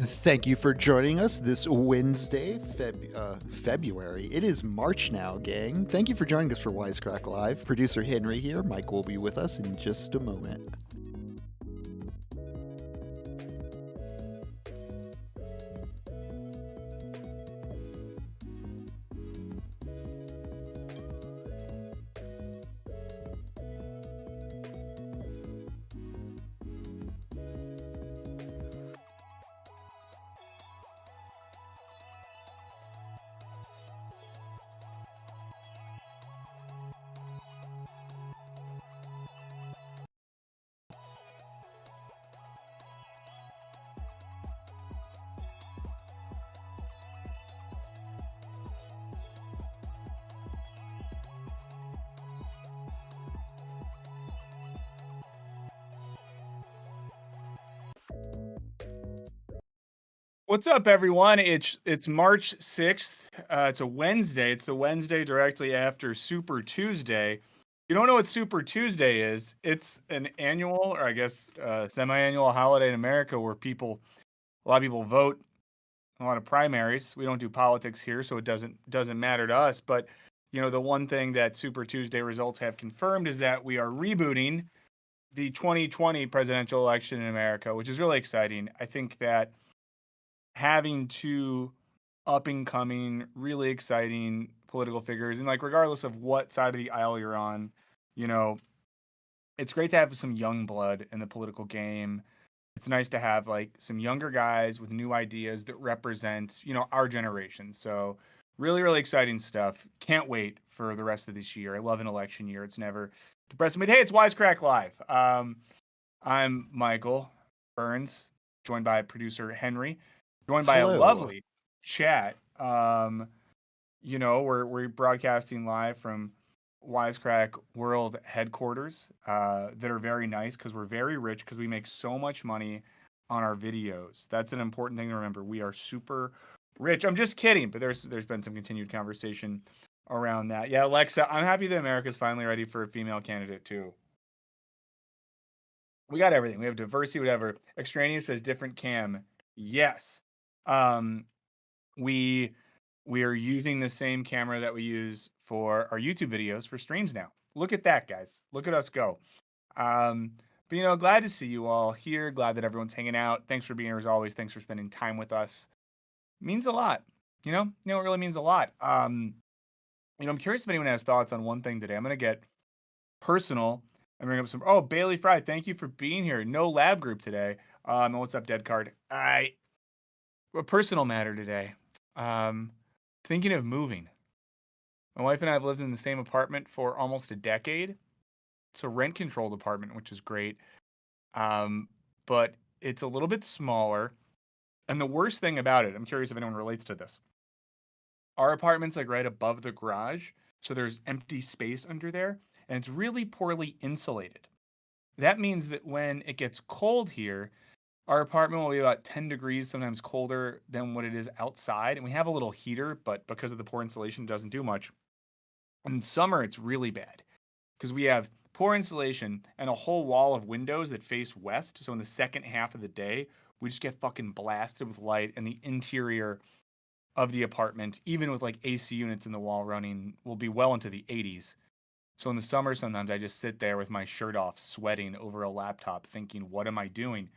Thank you for joining us this Wednesday, February. It is March now, gang. Thank you for joining us for Wisecrack Live. Producer Henry here. Mike will be with us in just a moment. What's up, everyone? It's March 6th. It's a Wednesday. It's the Wednesday directly after Super Tuesday. You don't know what Super Tuesday is? It's an annual, or I guess semi-annual holiday in America where a lot of people vote, a lot of primaries. We don't do politics here, so it doesn't matter to us. But the one thing that Super Tuesday results have confirmed is that we are rebooting the 2020 presidential election in America, which is really exciting. I think that having two up and coming, really exciting political figures, and like regardless of what side of the aisle you're on, you know, it's great to have some young blood in the political game. It's nice to have like some younger guys with new ideas that represent, our generation. So really, really exciting stuff. Can't wait for the rest of this year. I love an election year. It's never depressing. But hey, it's Wisecrack Live. I'm Michael Burns, joined by producer Henry, joined by a Hello. lovely chat. We're broadcasting live from Wisecrack World headquarters that are very nice because we're very rich because we make so much money on our videos. That's an important thing to remember. We are super rich. I'm just kidding, but there's been some continued conversation around that. Yeah, Alexa, I'm happy that America's finally ready for a female candidate too. We got everything. We have diversity, whatever. Extraneous says different cam. Yes. Um, we we are using the same camera that we use for our YouTube videos for streams now. Look at that, guys. Look at us go. Um, but glad to see you all here. Glad that everyone's hanging out. Thanks for being here as always. Thanks for spending time with us. Means a lot. It really means a lot. I'm curious if anyone has thoughts on one thing today. I'm gonna get personal and bring up some. Oh, Bailey Fry, thank you for being here. No lab group today. And what's up, Dead Card? A personal matter today. Thinking of moving. My wife and I have lived in the same apartment for almost a decade. It's a rent controlled apartment, which is great. Um, but it's a little bit smaller. And the worst thing about it, I'm curious if anyone relates to this. Our apartment's like right above the garage, so there's empty space under there, and it's really poorly insulated. That means that when it gets cold here, our apartment will be about 10 degrees, sometimes colder than what it is outside. And we have a little heater, but because of the poor insulation, it doesn't do much. In summer, it's really bad because we have poor insulation and a whole wall of windows that face west. So in the second half of the day, we just get fucking blasted with light, and the interior of the apartment, even with like AC units in the wall running, will be well into the 80s. So in the summer, sometimes I just sit there with my shirt off, sweating over a laptop, thinking, what am I doing?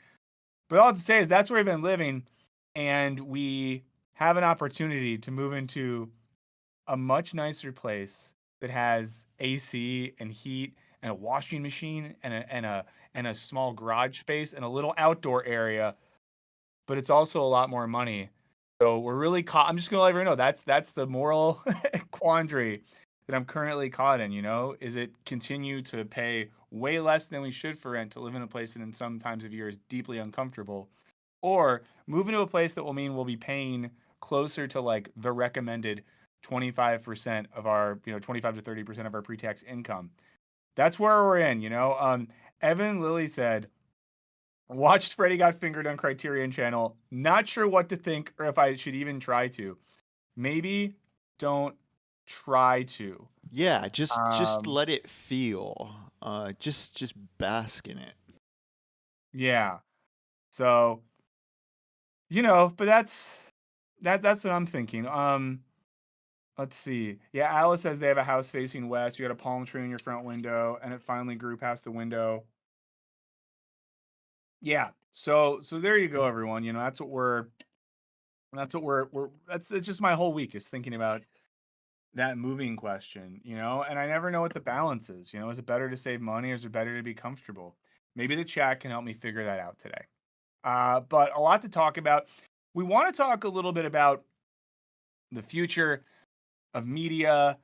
But all I have to say is that's where I've been living, and we have an opportunity to move into a much nicer place that has AC and heat and a washing machine and a small garage space and a little outdoor area, but it's also a lot more money. So we're really caught. I'm just gonna let everyone know that's the moral quandary that I'm currently caught in. Is it continue to pay way less than we should for rent to live in a place that in some times of year is deeply uncomfortable, or move into a place that will mean we'll be paying closer to like the recommended 25% of our 25 to 30% of our pre-tax income. That's where we're in. Evan Lilly said, watched Freddy Got Fingered on Criterion Channel. Not sure what to think or if I should even try to. Maybe don't try to. Yeah, just Um, let it feel. Just bask in it. yeah. So but that's what I'm thinking. Let's see. Yeah, Alice says they have a house facing west. You got a palm tree in your front window, and it finally grew past the window. Yeah. So there you go, everyone. That's what we're that's it's just my whole week is thinking about that moving question, and I never know what the balance is. Is it better to save money or is it better to be comfortable? Maybe the chat can help me figure that out today. But a lot to talk about. We want to talk a little bit about the future of media,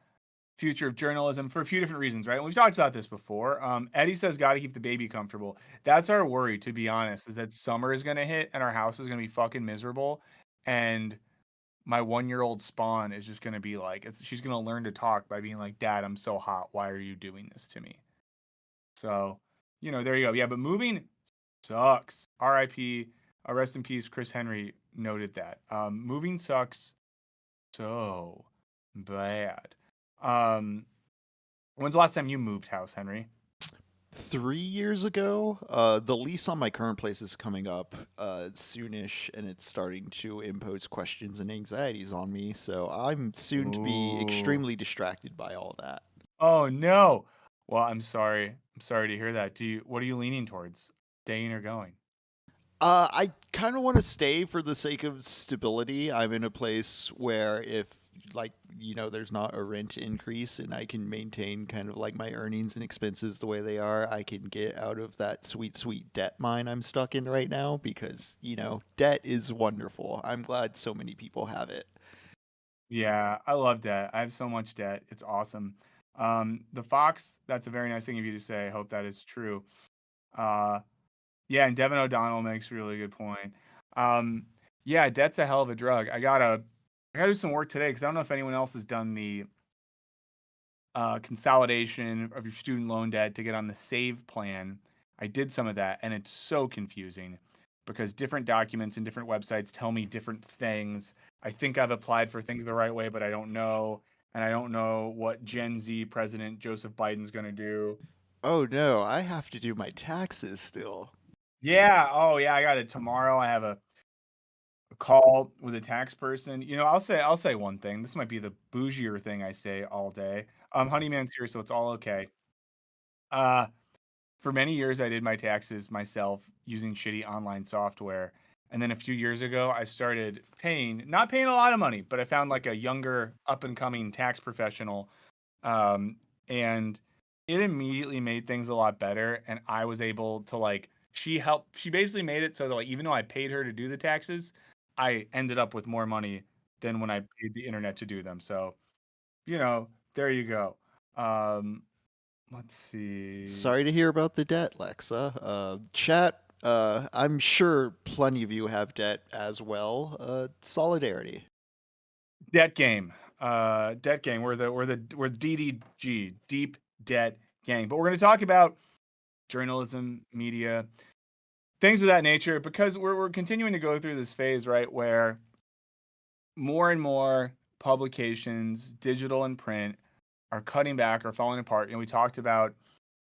future of journalism for a few different reasons, right? And we've talked about this before. Eddie says, got to keep the baby comfortable. That's our worry, to be honest, is that summer is going to hit and our house is going to be fucking miserable. And my 1-year-old spawn is just going to be like, she's going to learn to talk by being like, Dad, I'm so hot. Why are you doing this to me? So, there you go. Yeah, but moving sucks. RIP, rest in peace. Chris Henry noted that. Moving sucks so bad. Um, When's the last time you moved house, Henry? 3 years ago. The lease on my current place is coming up soonish, and it's starting to impose questions and anxieties on me. So I'm soon to be Ooh. extremely distracted by all that. Oh no. Well, I'm sorry. I'm sorry to hear that. What are you leaning towards? Staying or going? I kind of want to stay for the sake of stability. I'm in a place where if there's not a rent increase and I can maintain kind of like my earnings and expenses the way they are, I can get out of that sweet, sweet debt mine I'm stuck in right now because, debt is wonderful. I'm glad so many people have it. Yeah, I love debt. I have so much debt. It's awesome. The Fox, that's a very nice thing of you to say. I hope that is true. Uh, yeah, and Devin O'Donnell makes a really good point. Um, yeah, debt's a hell of a drug. I gotta do some work today because I don't know if anyone else has done the consolidation of your student loan debt to get on the save plan. I did some of that, and it's so confusing because different documents and different websites tell me different things. I think I've applied for things the right way, but I don't know. And I don't know what Gen Z President Joseph Biden's going to do. Oh no, I have to do my taxes still. Yeah. Oh, yeah. I got it tomorrow. I have a call with a tax person. I'll say one thing. This might be the bougier thing I say all day. Honeyman's here, so it's all okay. Uh, For many years, I did my taxes myself using shitty online software. And then a few years ago, I started not paying a lot of money, but I found like a younger, up and coming tax professional. Um, and it immediately made things a lot better. And I was able to she basically made it so that like, even though I paid her to do the taxes, I ended up with more money than when I paid the internet to do them. So, there you go. Um, let's see. Sorry to hear about the debt, Lexa. Chat, I'm sure plenty of you have debt as well. Solidarity. Debt game. Debt gang. We're DDG, deep debt gang. But we're going to talk about journalism, media, things of that nature, because we're continuing to go through this phase, right, where more and more publications, digital and print, are cutting back or falling apart. We talked about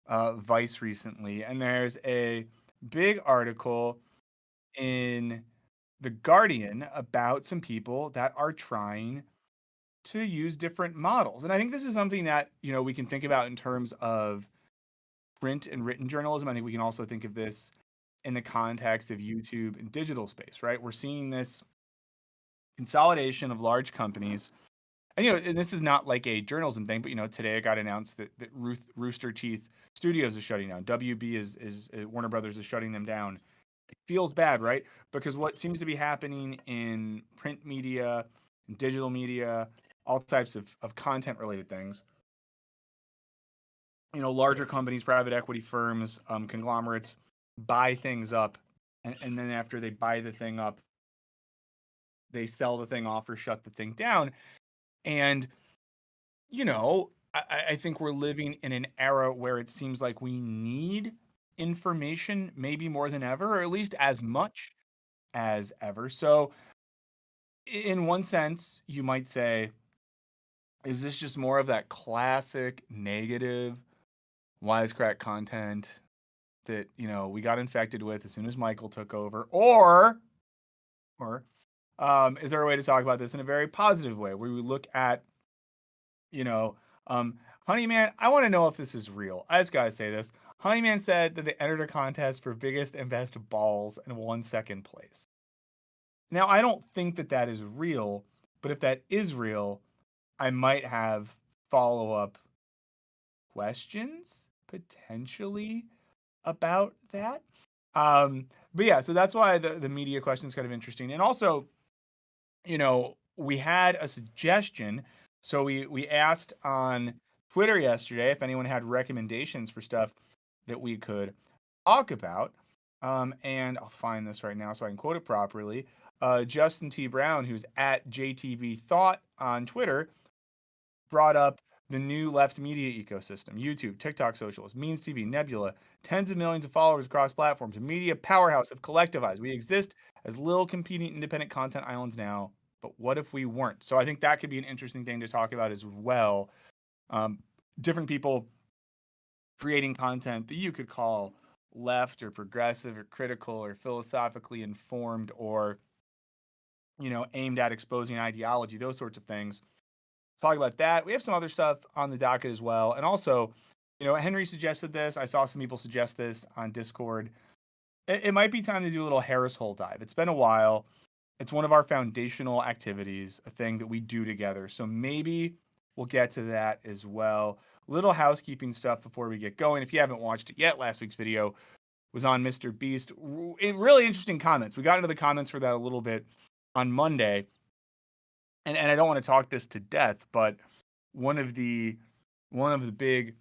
Vice recently, and there's a big article in the Guardian about some people that are trying to use different models. And I think this is something that, we can think about in terms of print and written journalism. I think we can also think of this in the context of YouTube and digital space, right? We're seeing this consolidation of large companies. And this is not like a journalism thing, but today it got announced that Rooster Teeth Studios is shutting down. WB is Warner Brothers is shutting them down. It feels bad, right? Because what seems to be happening in print media, digital media, all types of content related things, larger companies, private equity firms, conglomerates buy things up. And then after they buy the thing up, they sell the thing off or shut the thing down. And, I think we're living in an era where it seems like we need information maybe more than ever, or at least as much as ever. So, in one sense, you might say, is this just more of that classic negative wisecrack content that we got infected with as soon as Michael took over, or Or is there a way to talk about this in a very positive way where we look at, you know, um, Honeyman, I want to know if this is real. I just gotta say this. Honeyman said that they entered a contest for biggest and best balls and won second place. Now, I don't think that that is real, but if that is real, I might have follow up questions potentially about that. But yeah, so that's why the media question is kind of interesting. And also, we had a suggestion. So we asked on Twitter yesterday if anyone had recommendations for stuff that we could talk about. And I'll find this right now so I can quote it properly. Justin T. Brown, who's at JTB Thought on Twitter, brought up the new left media ecosystem: YouTube, TikTok socials, Means TV, Nebula, tens of millions of followers across platforms, a media powerhouse have collectivized. We exist as little competing independent content islands now, but what if we weren't? So I think that could be an interesting thing to talk about as well. Different people creating content that you could call left or progressive or critical or philosophically informed or, aimed at exposing ideology, those sorts of things. Talk about that. We have some other stuff on the docket as well. And also, Henry suggested this. I saw some people suggest this on Discord. It might be time to do a little Harris Hole dive. It's been a while. It's one of our foundational activities, a thing that we do together. So maybe we'll get to that as well. Little housekeeping stuff before we get going. If you haven't watched it yet, last week's video was on Mr. Beast. Really interesting comments. We got into the comments for that a little bit on Monday. And I don't want to talk this to death, but one of the big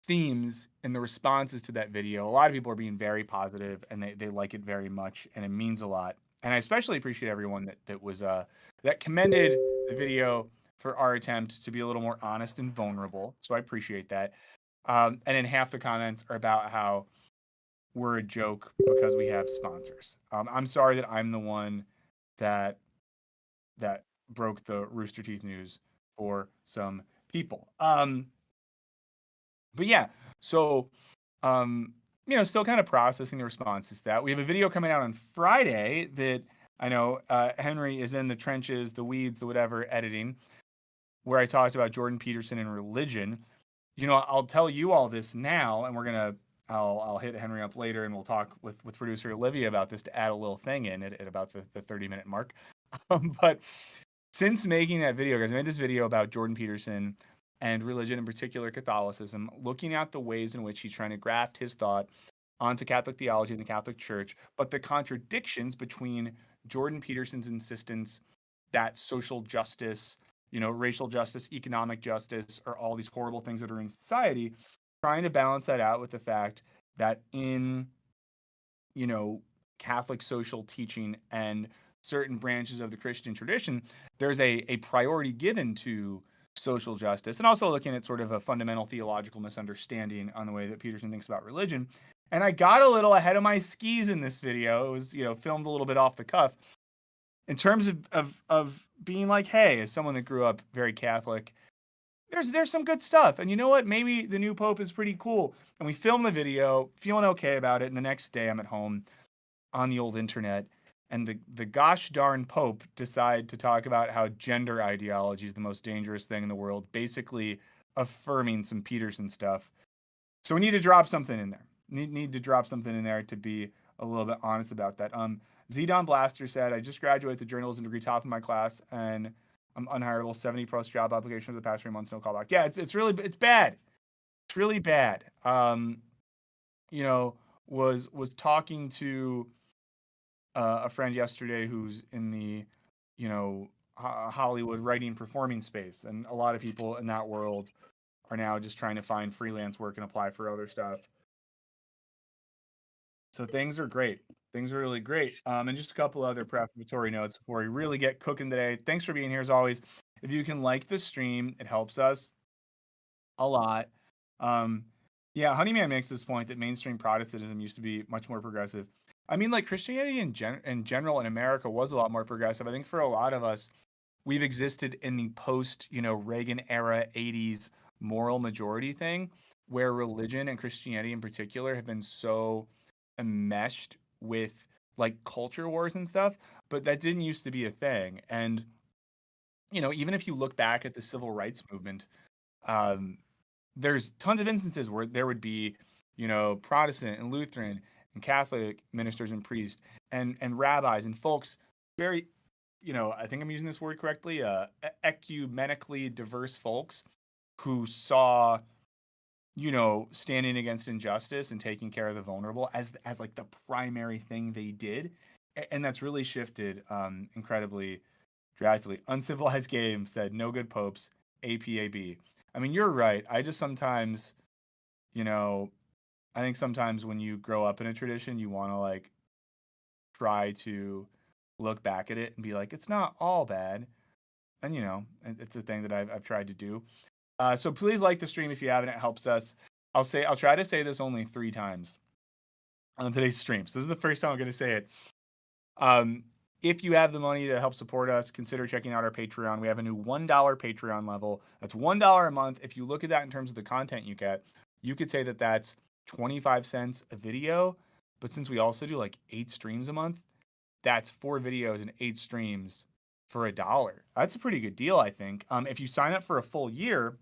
themes in the responses to that video, a lot of people are being very positive and they like it very much and it means a lot. And I especially appreciate everyone that was that commended the video for our attempt to be a little more honest and vulnerable. So I appreciate that. And then half the comments are about how we're a joke because we have sponsors. I'm sorry that I'm the one that that broke the Rooster Teeth news for some people. But yeah, so still kind of processing the responses to that. We have a video coming out on Friday that I know Henry is in the trenches, the weeds, the whatever editing, where I talked about Jordan Peterson and religion. I'll tell you all this now, and I'll hit Henry up later, and we'll talk with producer Olivia about this to add a little thing in at about the 30-minute mark. But since making that video, guys, I made this video about Jordan Peterson and religion, in particular Catholicism, looking at the ways in which he's trying to graft his thought onto Catholic theology and the Catholic Church, but the contradictions between Jordan Peterson's insistence that social justice, racial justice, economic justice are all these horrible things that are in society, trying to balance that out with the fact that in, Catholic social teaching and certain branches of the Christian tradition, there's a priority given to social justice, and also looking at sort of a fundamental theological misunderstanding on the way that Peterson thinks about religion. And I got a little ahead of my skis in this video. It was, filmed a little bit off the cuff in terms of being like, hey, as someone that grew up very Catholic, there's some good stuff. And you know what? Maybe the new Pope is pretty cool. And we filmed the video, feeling okay about it. And the next day I'm at home on the old internet, and the gosh darn Pope decide to talk about how gender ideology is the most dangerous thing in the world, basically affirming some Peterson stuff. So we need to drop something in there. Need to drop something in there to be a little bit honest about that. Zedon Blaster said, I just graduated the journalism degree, top of my class, and I'm unhireable. 70 plus job applications for the past 3 months, no callback. Yeah, it's bad. It's really bad. Was talking to a friend yesterday who's in the, Hollywood writing performing space, and a lot of people in that world are now just trying to find freelance work and apply for other stuff. So things are great. Things are really great. And just a couple other prefatory notes before we really get cooking today. Thanks for being here as always. If you can like the stream, it helps us a lot. Yeah, Honeyman makes this point that mainstream Protestantism used to be much more progressive. I mean, like Christianity in general in America was a lot more progressive. I think for a lot of us, we've existed in the post, Reagan era 80s moral majority thing, where religion and Christianity in particular have been so enmeshed with like culture wars and stuff, but that didn't used to be a thing. And even if you look back at the civil rights movement, um, there's tons of instances where there would be, Protestant and Lutheran and Catholic ministers and priests and rabbis and folks very, I think I'm using this word correctly, ecumenically diverse folks who saw, standing against injustice and taking care of the vulnerable as like the primary thing they did. And that's really shifted incredibly drastically. Uncivilized Game said no good popes, APAB. I mean, you're right. I just sometimes, you know, I think sometimes when you grow up in a tradition, you want to like try to look back at it and be like, it's not all bad. And it's a thing that I've tried to do. So please like the stream if you haven't. It helps us. I'll try to say this only 3 times on today's stream. So this is the first time I'm going to say it. Um, if you have the money to help support us, consider checking out our Patreon. We have a new $1 Patreon level. That's $1 a month. If you look at that in terms of the content you get, you could say that that's 25 cents a video. But since we also do like 8 streams a month, that's 4 videos and 8 streams for $1. That's a pretty good deal, I think. If you sign up for a full year,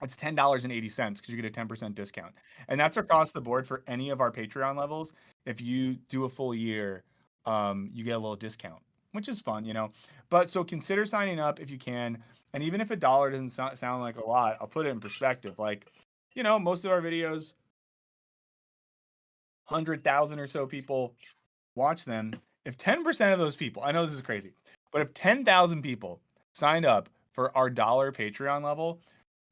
it's $10.80 because you get a 10% discount. And that's across the board for any of our Patreon levels. If you do a full year, you get a little discount, which is fun, But so consider signing up if you can. And even if $1 doesn't sound like a lot, I'll put it in perspective. Like, most of our videos, 100,000 or so people watch them. If 10% of those people, I know this is crazy, but if 10,000 people signed up for our $1 Patreon level,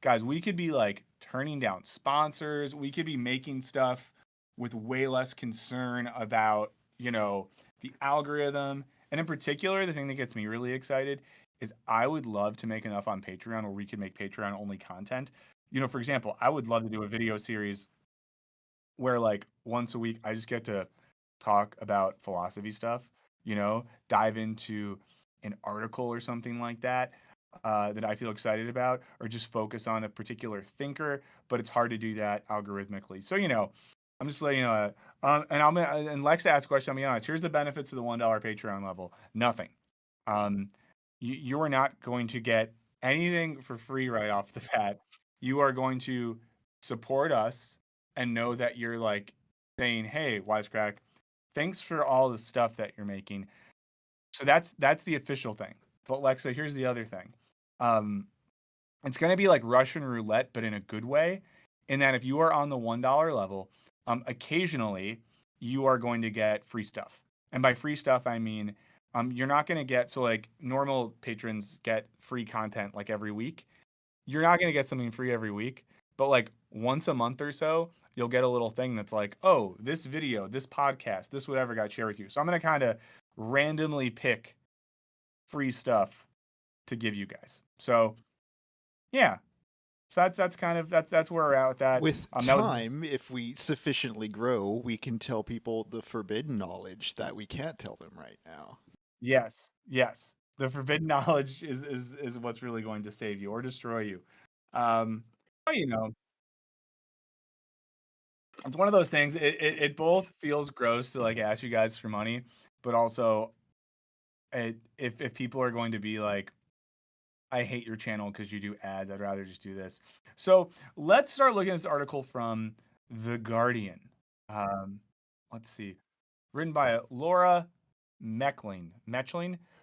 guys, we could be like turning down sponsors. We could be making stuff with way less concern about, the algorithm. And in particular, the thing that gets me really excited is I would love to make enough on Patreon where we could make Patreon only content. For example, I would love to do a video series where like once a week I just get to talk about philosophy stuff, dive into an article or something like that that I feel excited about, or just focus on a particular thinker. But it's hard to do that algorithmically. So I'm just letting you know. And Lex asked a question. I'll be honest. Here's the benefits of the $1 Patreon level. Nothing. You are not going to get anything for free right off the bat. You are going to support us and know that you're like saying, "Hey, Wisecrack, thanks for all the stuff that you're making." So that's the official thing. But Lexa, here's the other thing. It's going to be like Russian roulette, but in a good way. In that, if you are on the $1 level, occasionally you are going to get free stuff. And by free stuff, I mean you're not going to get, so like normal patrons get free content like every week. You're not going to get something free every week, but like once a month or so, you'll get a little thing that's like, oh, this video, this podcast, this whatever got shared with you. So I'm going to kind of randomly pick free stuff to give you guys. So yeah, so that's kind of that's where we're at with that. With That was time, if we sufficiently grow, we can tell people the forbidden knowledge that we can't tell them right now. yes. The forbidden knowledge is what's really going to save you or destroy you. But, it's one of those things. It both feels gross to like ask you guys for money, but also if people are going to be like, I hate your channel because you do ads, I'd rather just do this. So let's start looking at this article from The Guardian. Um, let's see, written by Laura Mechling,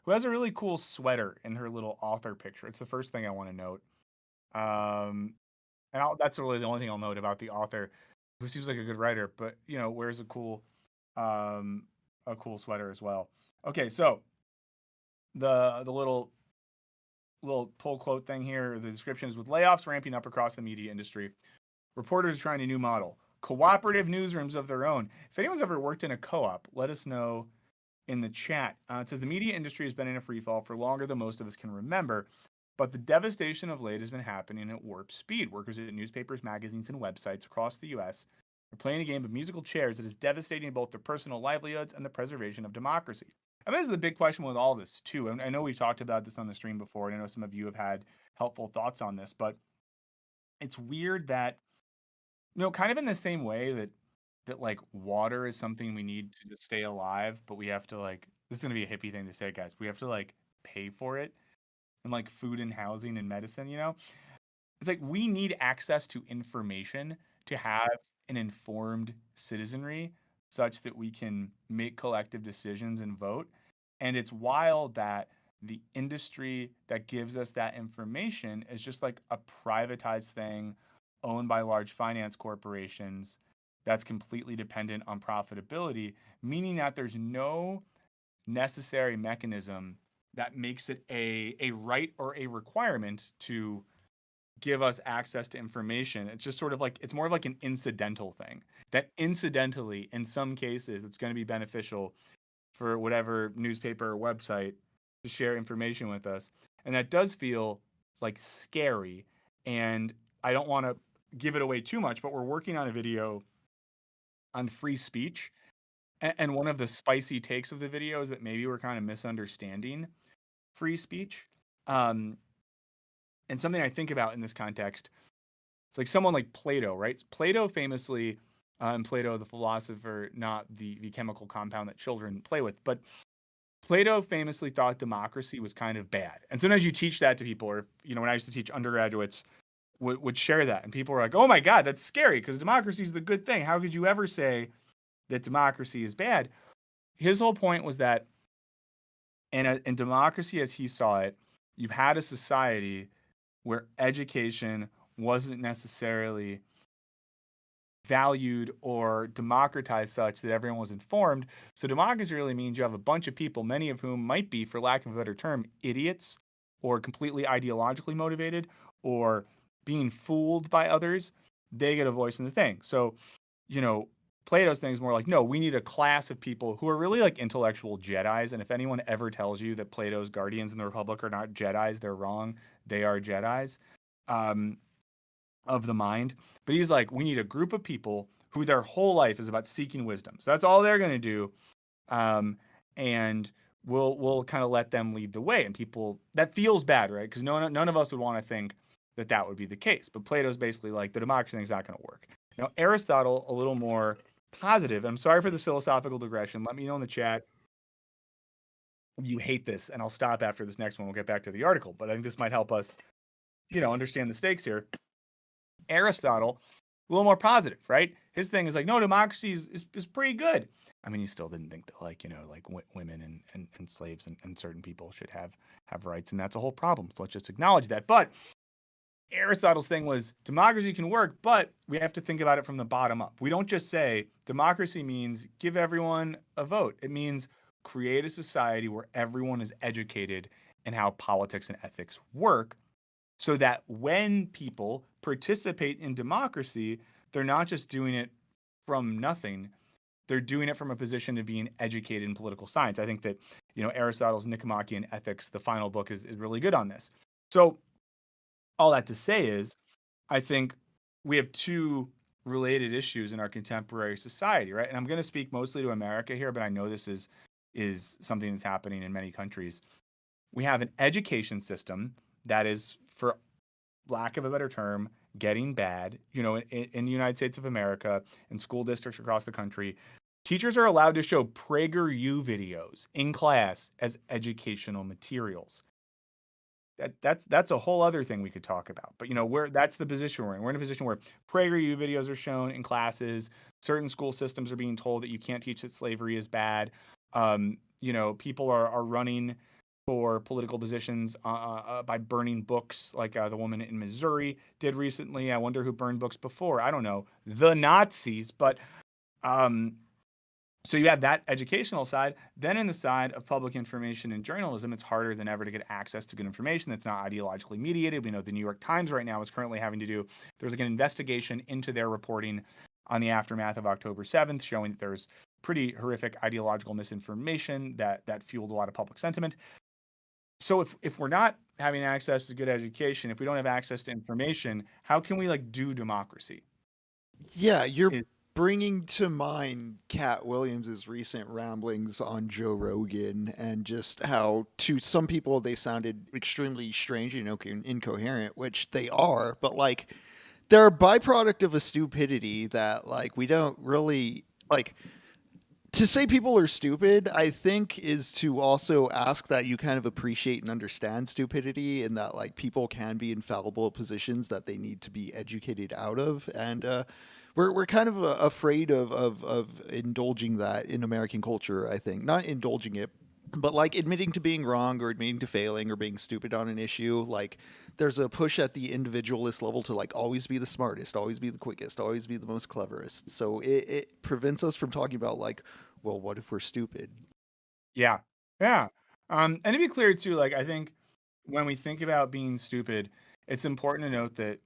who has a really cool sweater in her little author picture. It's the first thing I want to note. That's really the only thing I'll note about the author, who seems like a good writer, but wears um, a cool sweater as well. Okay, so the little pull quote thing here. The description is: with layoffs ramping up across the media industry, reporters are trying a new model, cooperative newsrooms of their own. If anyone's ever worked in a co-op, let us know in the chat. It says the media industry has been in a free fall for longer than most of us can remember, but the devastation of late has been happening at warp speed. Workers at newspapers, magazines, and websites across the U.S. are playing a game of musical chairs that is devastating both their personal livelihoods and the preservation of democracy. I mean, this is the big question with all this, too. And I know we've talked about this on the stream before, and I know some of you have had helpful thoughts on this, but it's weird that, kind of in the same way that that like water is something we need to just stay alive, but we have to like, this is gonna be a hippie thing to say, guys. We have to like pay for it, and like food and housing and medicine, you know? It's like we need access to information to have an informed citizenry such that we can make collective decisions and vote. And it's wild that the industry that gives us that information is just like a privatized thing owned by large finance corporations that's completely dependent on profitability, meaning that there's no necessary mechanism that makes it a right or a requirement to give us access to information. It's just sort of like it's more of like an incidental thing that incidentally, in some cases, it's going to be beneficial for whatever newspaper or website to share information with us. And that does feel like scary. And I don't want to give it away too much, but we're working on a video on free speech. And one of the spicy takes of the video is that maybe we're kind of misunderstanding free speech. Um, and something I think about in this context, it's like someone like Plato, right? Plato famously, and Plato the philosopher, not the chemical compound that children play with, but Plato famously thought democracy was kind of bad. And sometimes you teach that to people, or you know, when I used to teach undergraduates, would share that, and people were like, "Oh my God, that's scary because democracy is the good thing. How could you ever say that democracy is bad?" His whole point was that in democracy, as he saw it, you had a society where education wasn't necessarily valued or democratized such that everyone was informed. So democracy really means you have a bunch of people, many of whom might be, for lack of a better term, idiots or completely ideologically motivated or being fooled by others. They get a voice in the thing. So, you know, Plato's thing is more like, no, we need a class of people who are really like intellectual Jedis. And if anyone ever tells you that Plato's guardians in the Republic are not Jedis, they're wrong. They are Jedis. Um, of the mind. But he's like, we need a group of people who their whole life is about seeking wisdom. So that's all they're going to do. Um, and we'll kind of let them lead the way. And people, that feels bad, right? Because none of us would want to think that that would be the case. But Plato's basically like, the democracy thing's not going to work. Now, Aristotle, a little more positive. I'm sorry for this philosophical digression. Let me know in the chat if you hate this, and I'll stop after this next one. We'll get back to the article. But I think this might help us, you know, understand the stakes here. Aristotle, a little more positive, right? His thing is like, no, democracy is pretty good. I mean, he still didn't think that, like, you know, like women and slaves and certain people should have rights, and that's a whole problem. So let's just acknowledge that. But Aristotle's thing was democracy can work, but we have to think about it from the bottom up. We don't just say democracy means give everyone a vote. It means create a society where everyone is educated in how politics and ethics work, so that when people participate in democracy, they're not just doing it from nothing. They're doing it from a position of being educated in political science. I think that, you know, Aristotle's Nicomachean Ethics, the final book, is really good on this. So all that to say is, I think we have two related issues in our contemporary society, right? And I'm going to speak mostly to America here, but I know this is something that's happening in many countries. We have an education system that is, for lack of a better term, getting bad. You know, in the United States of America, in school districts across the country, teachers are allowed to show PragerU videos in class as educational materials. That's a whole other thing we could talk about. But you know, that's the position we're in. We're in a position where PragerU videos are shown in classes. Certain school systems are being told that you can't teach that slavery is bad. You know, people are running for political positions by burning books, like the woman in Missouri did recently. I wonder who burned books before. I don't know, the Nazis. But um, so you have that educational side. Then in the side of public information and journalism, it's harder than ever to get access to good information that's not ideologically mediated. We know the New York Times right now is currently having to do, there's like an investigation into their reporting on the aftermath of October 7th, showing that there's pretty horrific ideological misinformation that fueled a lot of public sentiment. So if we're not having access to good education, if we don't have access to information, how can we like do democracy? Yeah, you're It, bringing to mind Cat Williams's recent ramblings on Joe Rogan, and just how to some people they sounded extremely strange and incoherent, which they are, but like they're a byproduct of a stupidity that like we don't really like. To say people are stupid, I think, is to also ask that you kind of appreciate and understand stupidity, and that like people can be in fallible positions that they need to be educated out of, and we're kind of afraid of indulging that in American culture. I think not indulging it, but like admitting to being wrong or admitting to failing or being stupid on an issue. Like there's a push at the individualist level to like always be the smartest, always be the quickest, always be the most cleverest. So it prevents us from talking about like, well, what if we're stupid? Yeah. Yeah. And to be clear too, like I think when we think about being stupid, it's important to note that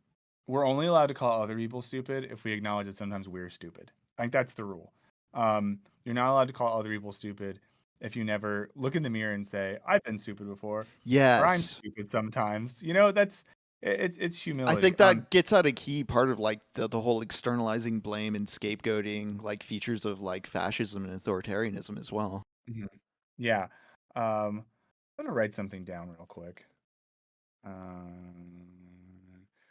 we're only allowed to call other people stupid if we acknowledge that sometimes we're stupid. I think that's the rule. You're not allowed to call other people stupid if you never look in the mirror and say, "I've been stupid before," or "I'm Yes. stupid sometimes." You know, it's I humility. think that gets at a key part of like the whole externalizing blame and scapegoating like features of like fascism and authoritarianism as well. Mhm. Yeah. I'm gonna write something down real quick.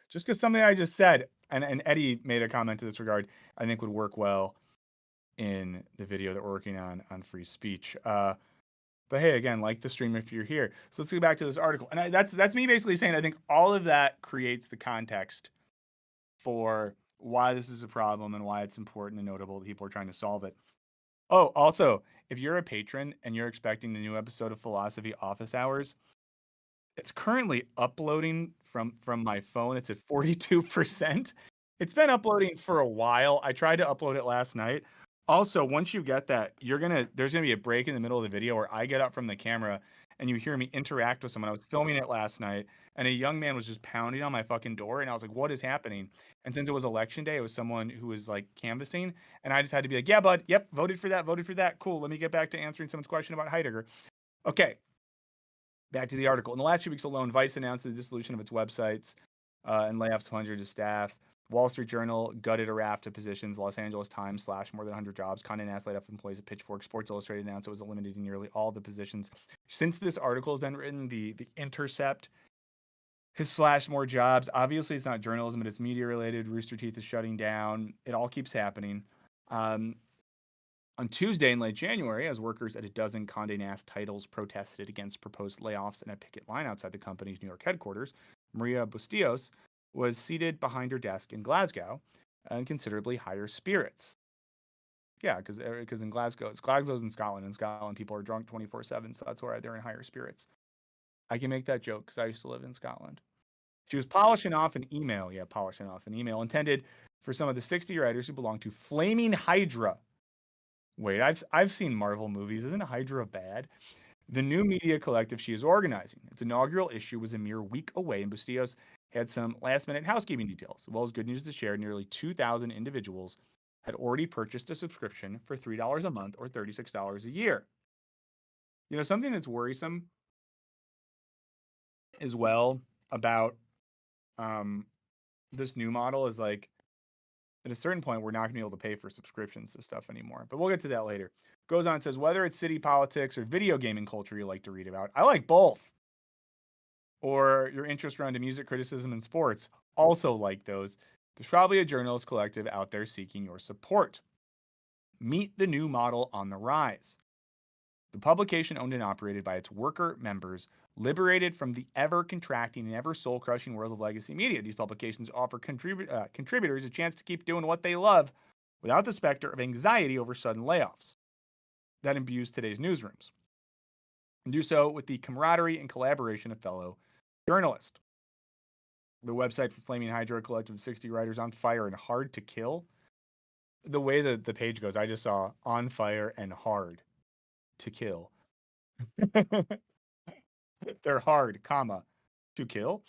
Just because something I just said, and Eddie made a comment to this regard, I think would work well in the video that we're working on free speech. But hey, again, like the stream if you're here. So let's go back to this article, and that's me basically saying I think all of that creates the context for why this is a problem and why it's important and notable that people are trying to solve it. Oh, also, if you're a patron and you're expecting the new episode of Philosophy Office Hours, it's currently uploading from my phone. It's at 42%. It's been uploading for a while. I tried to upload it last night. Also, once you get that, there's gonna be a break in the middle of the video where I get up from the camera and you hear me interact with someone. I was filming it last night, and a young man was just pounding on my fucking door, and I was like, "What is happening?" And since it was election day, it was someone who was like canvassing, and I just had to be like, "Yeah, bud, yep, voted for that. Cool. Let me get back to answering someone's question about Heidegger." Okay, back to the article. In the last 2 weeks alone, Vice announced the dissolution of its websites and layoffs of hundreds of staff. Wall Street Journal gutted a raft of positions. Los Angeles Times slashed more than 100 jobs. Condé Nast laid off employees at Pitchfork. Sports Illustrated announced it was eliminating nearly all the positions. Since this article has been written, the Intercept has slashed more jobs. Obviously, it's not journalism, but it's media related. Rooster Teeth is shutting down. It all keeps happening. Um, on Tuesday in late January, as workers at a dozen Condé Nast titles protested against proposed layoffs in a picket line outside the company's New York headquarters, Maria Bustillos was seated behind her desk in Glasgow in considerably higher spirits. Yeah, because in Glasgow's in Scotland. In Scotland, people are drunk 24/7, so that's why they're in higher spirits. I can make that joke because I used to live in Scotland. She was polishing off an email. Yeah, polishing off an email intended for some of the 60 writers who belong to Flaming Hydra. Wait, I've seen Marvel movies. Isn't Hydra bad? The new media collective she is organizing. Its inaugural issue was a mere week away, and Bustillos had some last-minute housekeeping details, as well as good news to share. Nearly 2,000 individuals had already purchased a subscription for $3 a month or $36 a year. You know, something that's worrisome as well about um, this new model is like at a certain point, we're not going to be able to pay for subscriptions to stuff anymore. But we'll get to that later. Goes on and says, whether it's city politics or video gaming culture you like to read about, I like both. Or your interest around music criticism and sports, also like those. There's probably a journalist collective out there seeking your support. Meet the new model on the rise. The publication owned and operated by its worker members, liberated from the ever contracting and ever soul crushing world of legacy media. These publications offer contributors a chance to keep doing what they love without the specter of anxiety over sudden layoffs that imbues today's newsrooms, and do so with the camaraderie and collaboration of fellow journalists. The website for Flaming Hydra, a collective of 60 writers on fire and hard to kill. The way that the page goes, I just saw on fire and hard to kill. They're hard, comma, to kill.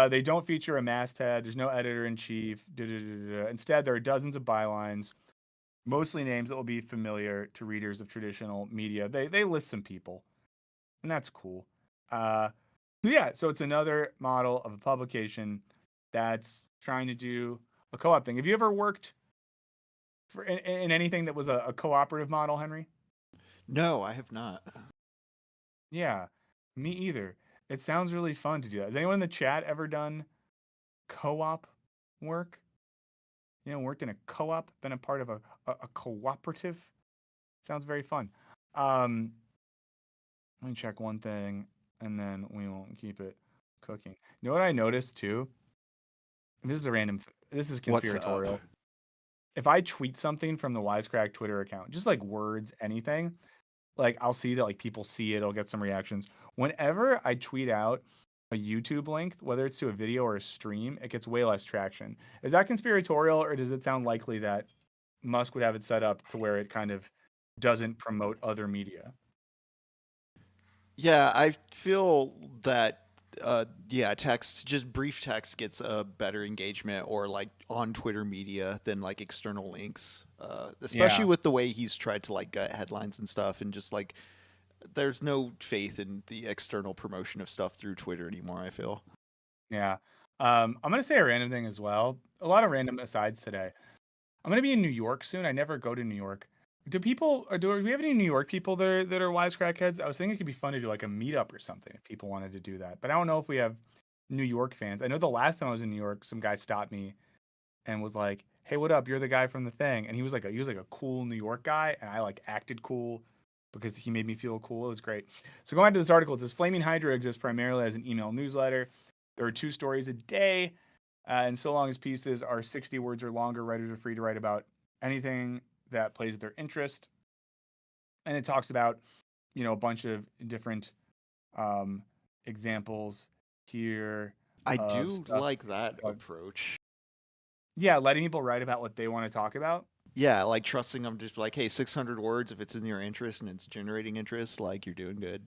They don't feature a masthead. There's no editor in chief. Instead, there are dozens of bylines, mostly names that will be familiar to readers of traditional media. They list some people, and that's cool. Yeah, so it's another model of a publication that's trying to do a co-op thing. Have you ever worked in anything that was a cooperative model, Henry? No, I have not. Yeah, me either. It sounds really fun to do that. Has anyone in the chat ever done co-op? work. Worked in a co-op, been a part of a cooperative. Sounds very fun. Um, Let me check one thing, and then we won't keep it cooking. You know what I noticed too? And this is a random. This is What's up? conspiratorial. If I tweet something from the Wisecrack Twitter account, just like words, anything, like I'll see that like people see it, I'll get some reactions. Whenever I tweet out a YouTube link, whether it's to a video or a stream, it gets way less traction. Is that conspiratorial, or does it sound likely that Musk would have it set up to where it kind of doesn't promote other media? Yeah, I feel that yeah, text, just brief text gets a better engagement or like on Twitter media than like external links. Especially Yeah, with the way he's tried to like gut headlines and stuff, and just like there's no faith in the external promotion of stuff through Twitter anymore, I feel. yeah. I'm gonna say a random thing as well. A lot of random asides today. I'm gonna be in New York soon. I never go to New York. Do people or do we have any New York people that are wisecrack heads? I was thinking it could be fun to do like a meetup or something if people wanted to do that. But I don't know if we have New York fans. I know the last time I was in New York, some guy stopped me and was like, "Hey, what up? You're the guy from the thing." And he was like a cool New York guy, and I like acted cool because he made me feel cool. It was great. So going back to this article, it says Flaming Hydra exists primarily as an email newsletter. There are 2 stories a day, and so long as pieces are 60 words or longer, writers are free to write about anything that plays their interest. And it talks about, a bunch of different um, examples here I of do stuff. like that approach. Yeah, letting people write about what they want to talk about. Yeah, like trusting them, just like, hey, 600 words, if it's in your interest and it's generating interest, like you're doing good.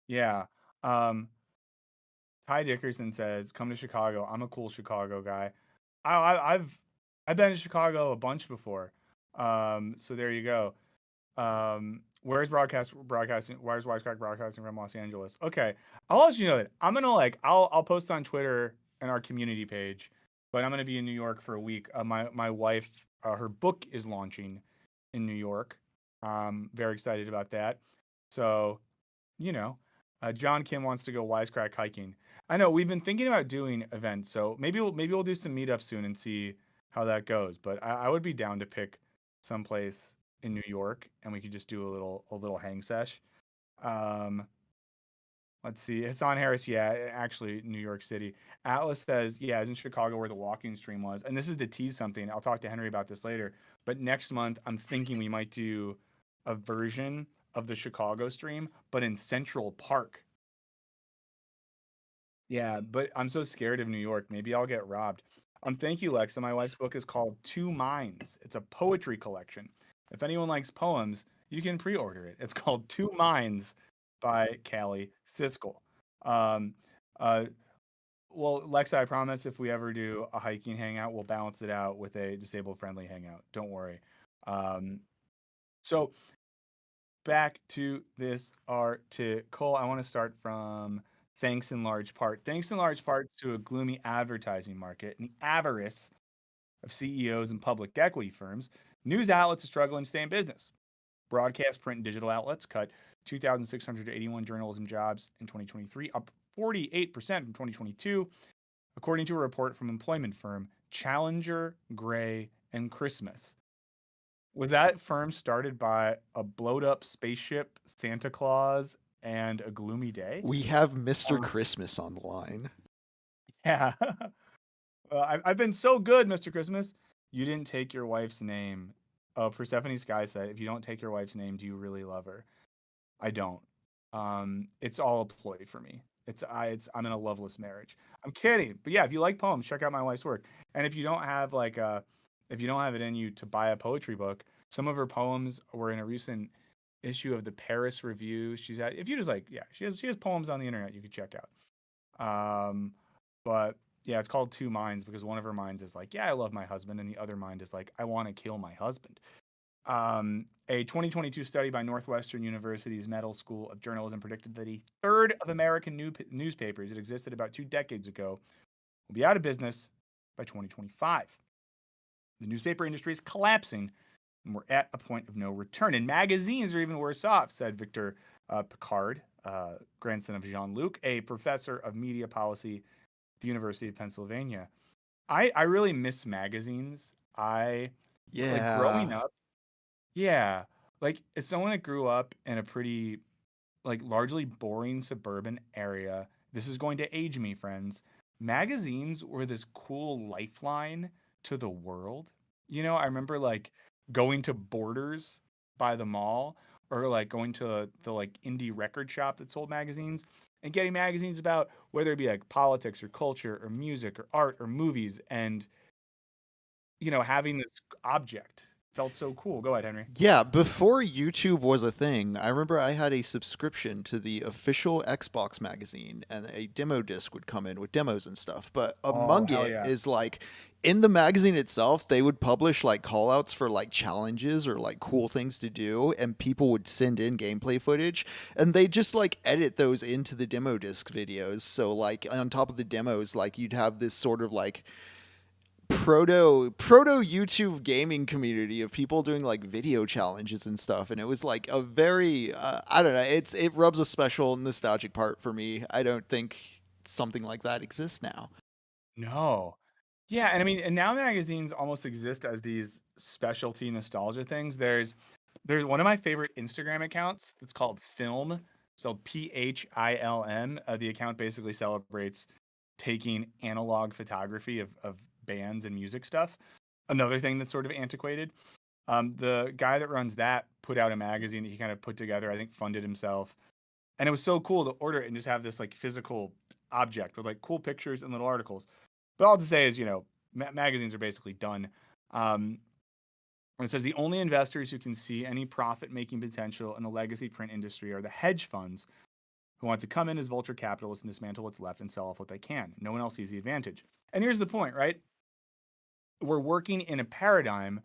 Yeah. Um, Ty Dickerson says, "Come to Chicago. I'm a cool Chicago guy. I've been to Chicago a bunch before. So there you go. Where's broadcasting? Where's Wisecrack broadcasting from Los Angeles? Okay, I'll let you know that I'm gonna I'll post on Twitter and our community page, but I'm gonna be in New York for a week. My wife, her book is launching in New York. Very excited about that. So you know, John Kim wants to go Wisecrack hiking. I know we've been thinking about doing events, so maybe we'll do some meetups soon and see how that goes. But I would be down to pick someplace in New York, and we could just do a little hang sesh. Um, let's see, Hassan Harris, yeah, actually New York City. Atlas says, yeah, it's in Chicago where the walking stream was. And this is to tease something. I'll talk to Henry about this later. But next month, I'm thinking we might do a version of the Chicago stream, but in Central Park. Yeah, but I'm so scared of New York. Maybe I'll get robbed. Thank you, Lexa. My wife's book is called Two Minds. It's a poetry collection. If anyone likes poems, you can pre-order it. It's called Two Minds by Callie Siskel. Um, uh, well, Lexa, I promise if we ever do a hiking hangout, we'll balance it out with a disabled-friendly hangout. Don't worry. Um, so back to this article. I want to start from thanks in large part. Thanks in large part to a gloomy advertising market and the avarice of CEOs and public equity firms, news outlets are struggling to stay in business. Broadcast, print, and digital outlets cut 2,681 journalism jobs in 2023, up 48% from 2022, according to a report from employment firm Challenger, Gray, and Christmas. Was that firm started by a blowed up spaceship, Santa Claus, and a gloomy day? We have Mr. Um, Christmas on the line. yeah. I've been so good, Mr. Christmas. You didn't take your wife's name. Oh, Persephone Sky said, if you don't take your wife's name, do you really love her? I don't. It's all a ploy for me. I'm in a loveless marriage. I'm kidding. But yeah, if you like poems, check out my wife's work. And if you don't have it in you to buy a poetry book, some of her poems were in a recent issue of the Paris Review. If you just like, yeah, she has poems on the internet you could check out. Um, but yeah, it's called Two Minds because one of her minds is like, yeah, I love my husband, and the other mind is like, I want to kill my husband. A 2022 study by Northwestern University's Medill School of Journalism predicted that a third of American newspapers that existed about 2 decades ago will be out of business by 2025. The newspaper industry is collapsing, and we're at a point of no return. And magazines are even worse off, said Victor Picard, grandson of Jean Luc, a professor of media policy at the University of Pennsylvania. I really miss magazines. I like Yeah. growing up. Yeah, like as someone that grew up in a pretty like largely boring suburban area, this is going to age me, friends. Magazines were this cool lifeline to the world. I remember like going to Borders by the mall or like going to the like indie record shop that sold magazines and getting magazines about whether it be like politics or culture or music or art or movies and having this object felt so cool. Go ahead, Henry. Yeah, before YouTube was a thing, I remember I had a subscription to the official Xbox magazine, and a demo disc would come in with demos and stuff. But Oh, among hell it yeah. is like in the magazine itself, they would publish like call outs for like challenges or like cool things to do, and people would send in gameplay footage, and they just like edit those into the demo disc videos. So, like, on top of the demos, like, you'd have this sort of like proto YouTube gaming community of people doing like video challenges and stuff, and it was like a very I don't know, it rubs a special nostalgic part for me. I don't think something like that exists now. No. Yeah, and I mean, and now magazines almost exist as these specialty nostalgia things. There's one of my favorite Instagram accounts that's called Film, spelled Philm. The account basically celebrates taking analog photography of bands and music stuff. Another thing that's sort of antiquated. The guy that runs that put out a magazine that he kind of put together, I think funded himself. And it was so cool to order it and just have this like physical object with like cool pictures and little articles. But all to say is, magazines are basically done. Um, and it says the only investors who can see any profit making potential in the legacy print industry are the hedge funds who want to come in as vulture capitalists and dismantle what's left and sell off what they can. No one else sees the advantage. And here's the point, right? We're working in a paradigm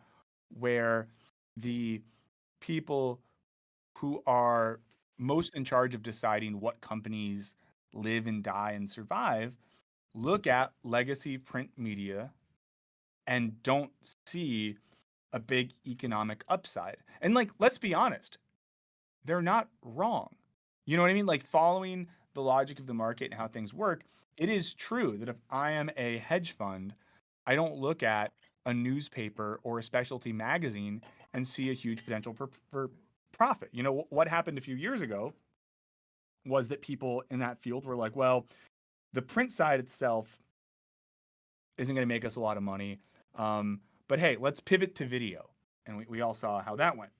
where the people who are most in charge of deciding what companies live and die and survive look at legacy print media and don't see a big economic upside. And like, let's be honest, they're not wrong. You know what I mean? Like following the logic of the market and how things work, it is true that if I am a hedge fund, I don't look at a newspaper or a specialty magazine and see a huge potential for profit. What happened a few years ago was that people in that field were like, well, the print side itself isn't going to make us a lot of money. But hey, let's pivot to video. And we all saw how that went.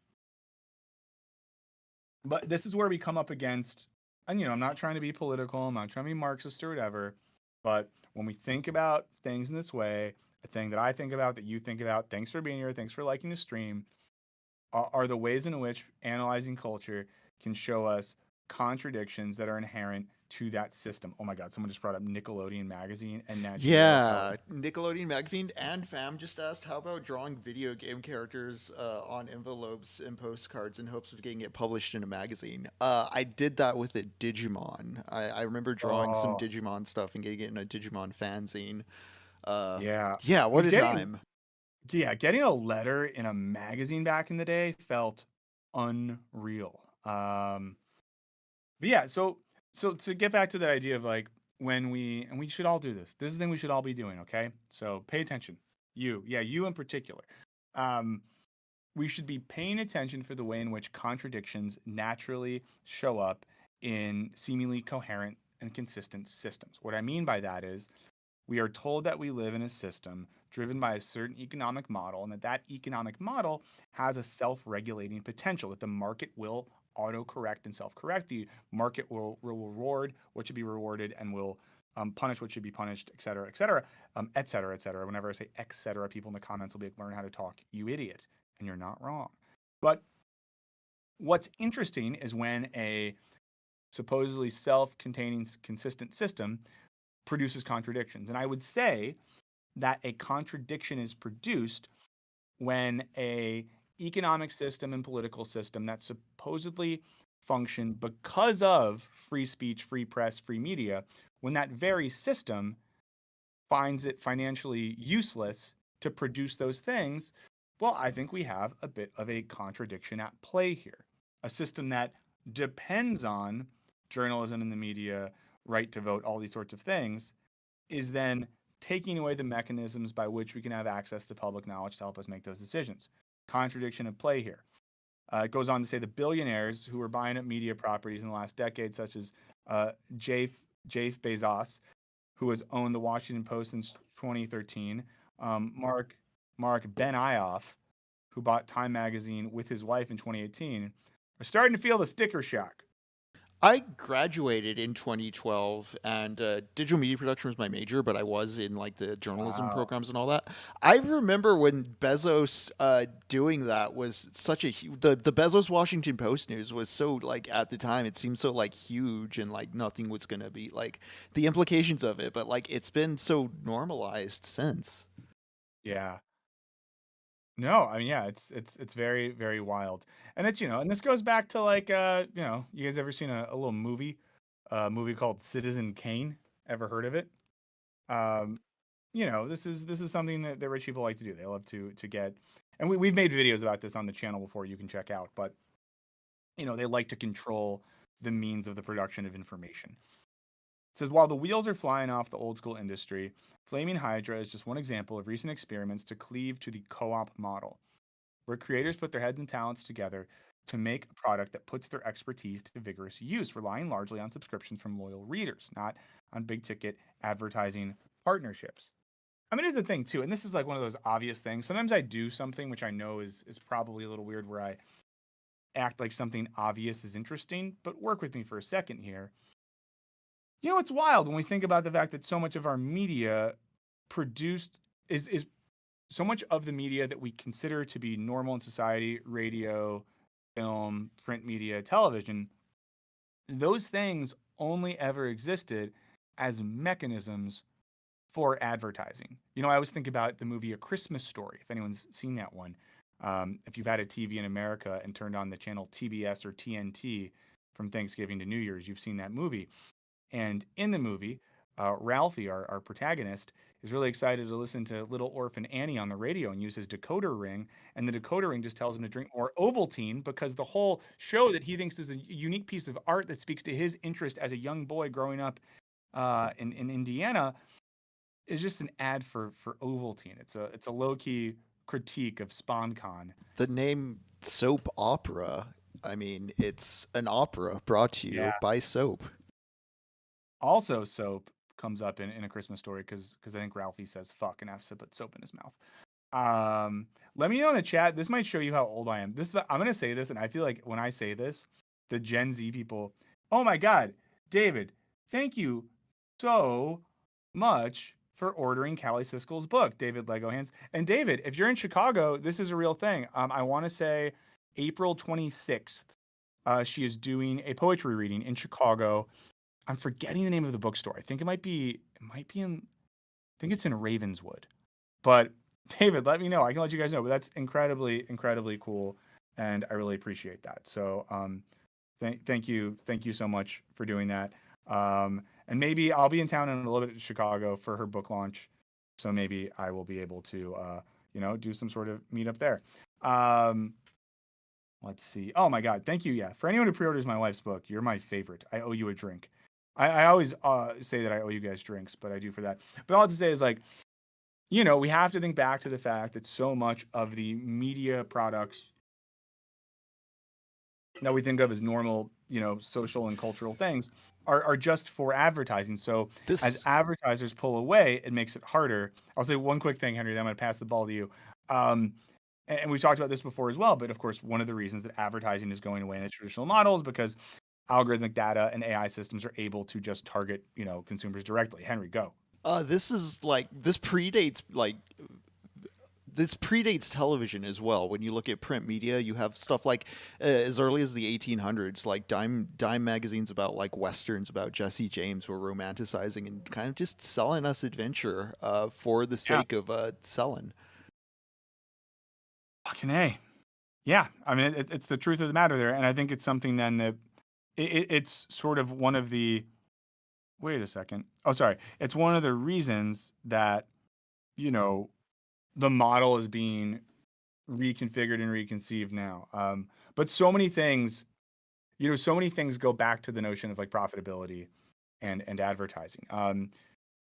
But this is where we come up against, and I'm not trying to be political, I'm not trying to be Marxist or whatever, but when we think about things in this way, a thing that I think about, that you think about, thanks for being here, thanks for liking the stream, are the ways in which analyzing culture can show us contradictions that are inherent to that system. Oh my God, someone just brought up Nickelodeon magazine and Nat Geo. Oh, Yeah, Nickelodeon magazine and fam just asked, how about drawing video game characters on envelopes and postcards in hopes of getting it published in a magazine? I did that with a Digimon. I remember drawing some oh, Digimon stuff and getting it in a Digimon fanzine. Uh, yeah. yeah, I mean, what a time. getting a letter in a magazine back in the day felt unreal. But yeah, so to get back to that idea of like when we should all do this. This is the thing we should all be doing, okay? So pay attention. You in particular. Um, we should be paying attention for the way in which contradictions naturally show up in seemingly coherent and consistent systems. What I mean by that is we are told that we live in a system driven by a certain economic model and that economic model has a self-regulating potential, that the market will auto-correct and self-correct. The market will reward what should be rewarded and will punish what should be punished, et cetera, et cetera, et cetera, et cetera. Whenever I say et cetera, people in the comments will be like, learn how to talk, you idiot. And you're not wrong. But what's interesting is when a supposedly self-containing consistent system produces contradictions. And I would say that a contradiction is produced when a economic system and political system that supposedly function because of free speech, free press, free media, when that very system finds it financially useless to produce those things, well, I think we have a bit of a contradiction at play here. A system that depends on journalism and the media, right to vote, all these sorts of things, is then taking away the mechanisms by which we can have access to public knowledge to help us make those decisions. Contradiction at play here. It goes on to say the billionaires who were buying up media properties in the last decade, such as Jeff Bezos, who has owned the Washington Post since 2013, Mark Benioff, who bought Time magazine with his wife in 2018, are starting to feel the sticker shock. I graduated in 2012, and digital media production was my major, but I was in like the journalism Wow. programs and all that. I remember when Bezos doing that was such the Bezos Washington Post news was so like at the time it seemed so like huge and like nothing was gonna be like the implications of it, but like it's been so normalized since. Yeah. No, I mean, yeah, it's very, very wild. And it's, and this goes back to like you guys ever seen a little movie called Citizen Kane? Ever heard of it? Um, this is something that rich people like to do. They love to get, and we've made videos about this on the channel before you can check out, but they like to control the means of the production of information. It says while the wheels are flying off the old school industry, Flaming Hydra is just one example of recent experiments to cleave to the co-op model, where creators put their heads and talents together to make a product that puts their expertise to vigorous use, relying largely on subscriptions from loyal readers, not on big ticket advertising partnerships. I mean, here's the thing too, and this is like one of those obvious things. Sometimes I do something which I know is probably a little weird, where I act like something obvious is interesting, but work with me for a second here. It's wild when we think about the fact that so much of our media produced is so much of the media that we consider to be normal in society, radio, film, print media, television, those things only ever existed as mechanisms for advertising. I always think about the movie A Christmas Story, if anyone's seen that one. If you've had a TV in America and turned on the channel TBS or TNT from Thanksgiving to New Year's, you've seen that movie. And in the movie, Ralphie, our protagonist, is really excited to listen to Little Orphan Annie on the radio and use his decoder ring. And the decoder ring just tells him to drink more Ovaltine, because the whole show that he thinks is a unique piece of art that speaks to his interest as a young boy growing up in Indiana is just an ad for Ovaltine. It's a low key critique of SpawnCon. The name soap opera, I mean, it's an opera brought to Yeah. you by soap. Also, soap comes up in A Christmas Story because I think Ralphie says fuck and has to put soap in his mouth. Let me know in the chat. This might show you how old I am. I'm gonna say this, and I feel like when I say this, the Gen Z people, oh my god, David, thank you so much for ordering Callie Siskel's book, David Lego Hands. And David, if you're in Chicago, this is a real thing. I want to say April 26th. She is doing a poetry reading in Chicago. I'm forgetting the name of the bookstore. I think I think it's in Ravenswood. But David, let me know. I can let you guys know. But that's incredibly, incredibly cool, and I really appreciate that. So, thank you so much for doing that. And maybe I'll be in town in a little bit in Chicago for her book launch, so maybe I will be able to, do some sort of meetup there. Let's see. Oh my God, thank you. Yeah, for anyone who pre-orders my wife's book, you're my favorite. I owe you a drink. I always say that I owe you guys drinks, but I do for that. But all I have to say is, like, we have to think back to the fact that so much of the media products that we think of as normal, social and cultural things are just for advertising. So as This advertisers pull away, it makes it harder. I'll say one quick thing, Henry, then I'm going to pass the ball to you. And we've talked about this before as well, but of course, one of the reasons that advertising is going away in its traditional model is because algorithmic data and AI systems are able to just target, consumers directly. Henry, go. this is like this predates television as well. When you look at print media, you have stuff like as early as the 1800s, like dime magazines about like westerns about Jesse James were romanticizing and kind of just selling us adventure for the Yeah. sake of selling. Fucking A. Yeah. I mean, it's the truth of the matter there. And I think it's something then that it's sort of one of the, wait a second. Oh, sorry. It's one of the reasons that, the model is being reconfigured and reconceived now. But so many things go back to the notion of like profitability and advertising.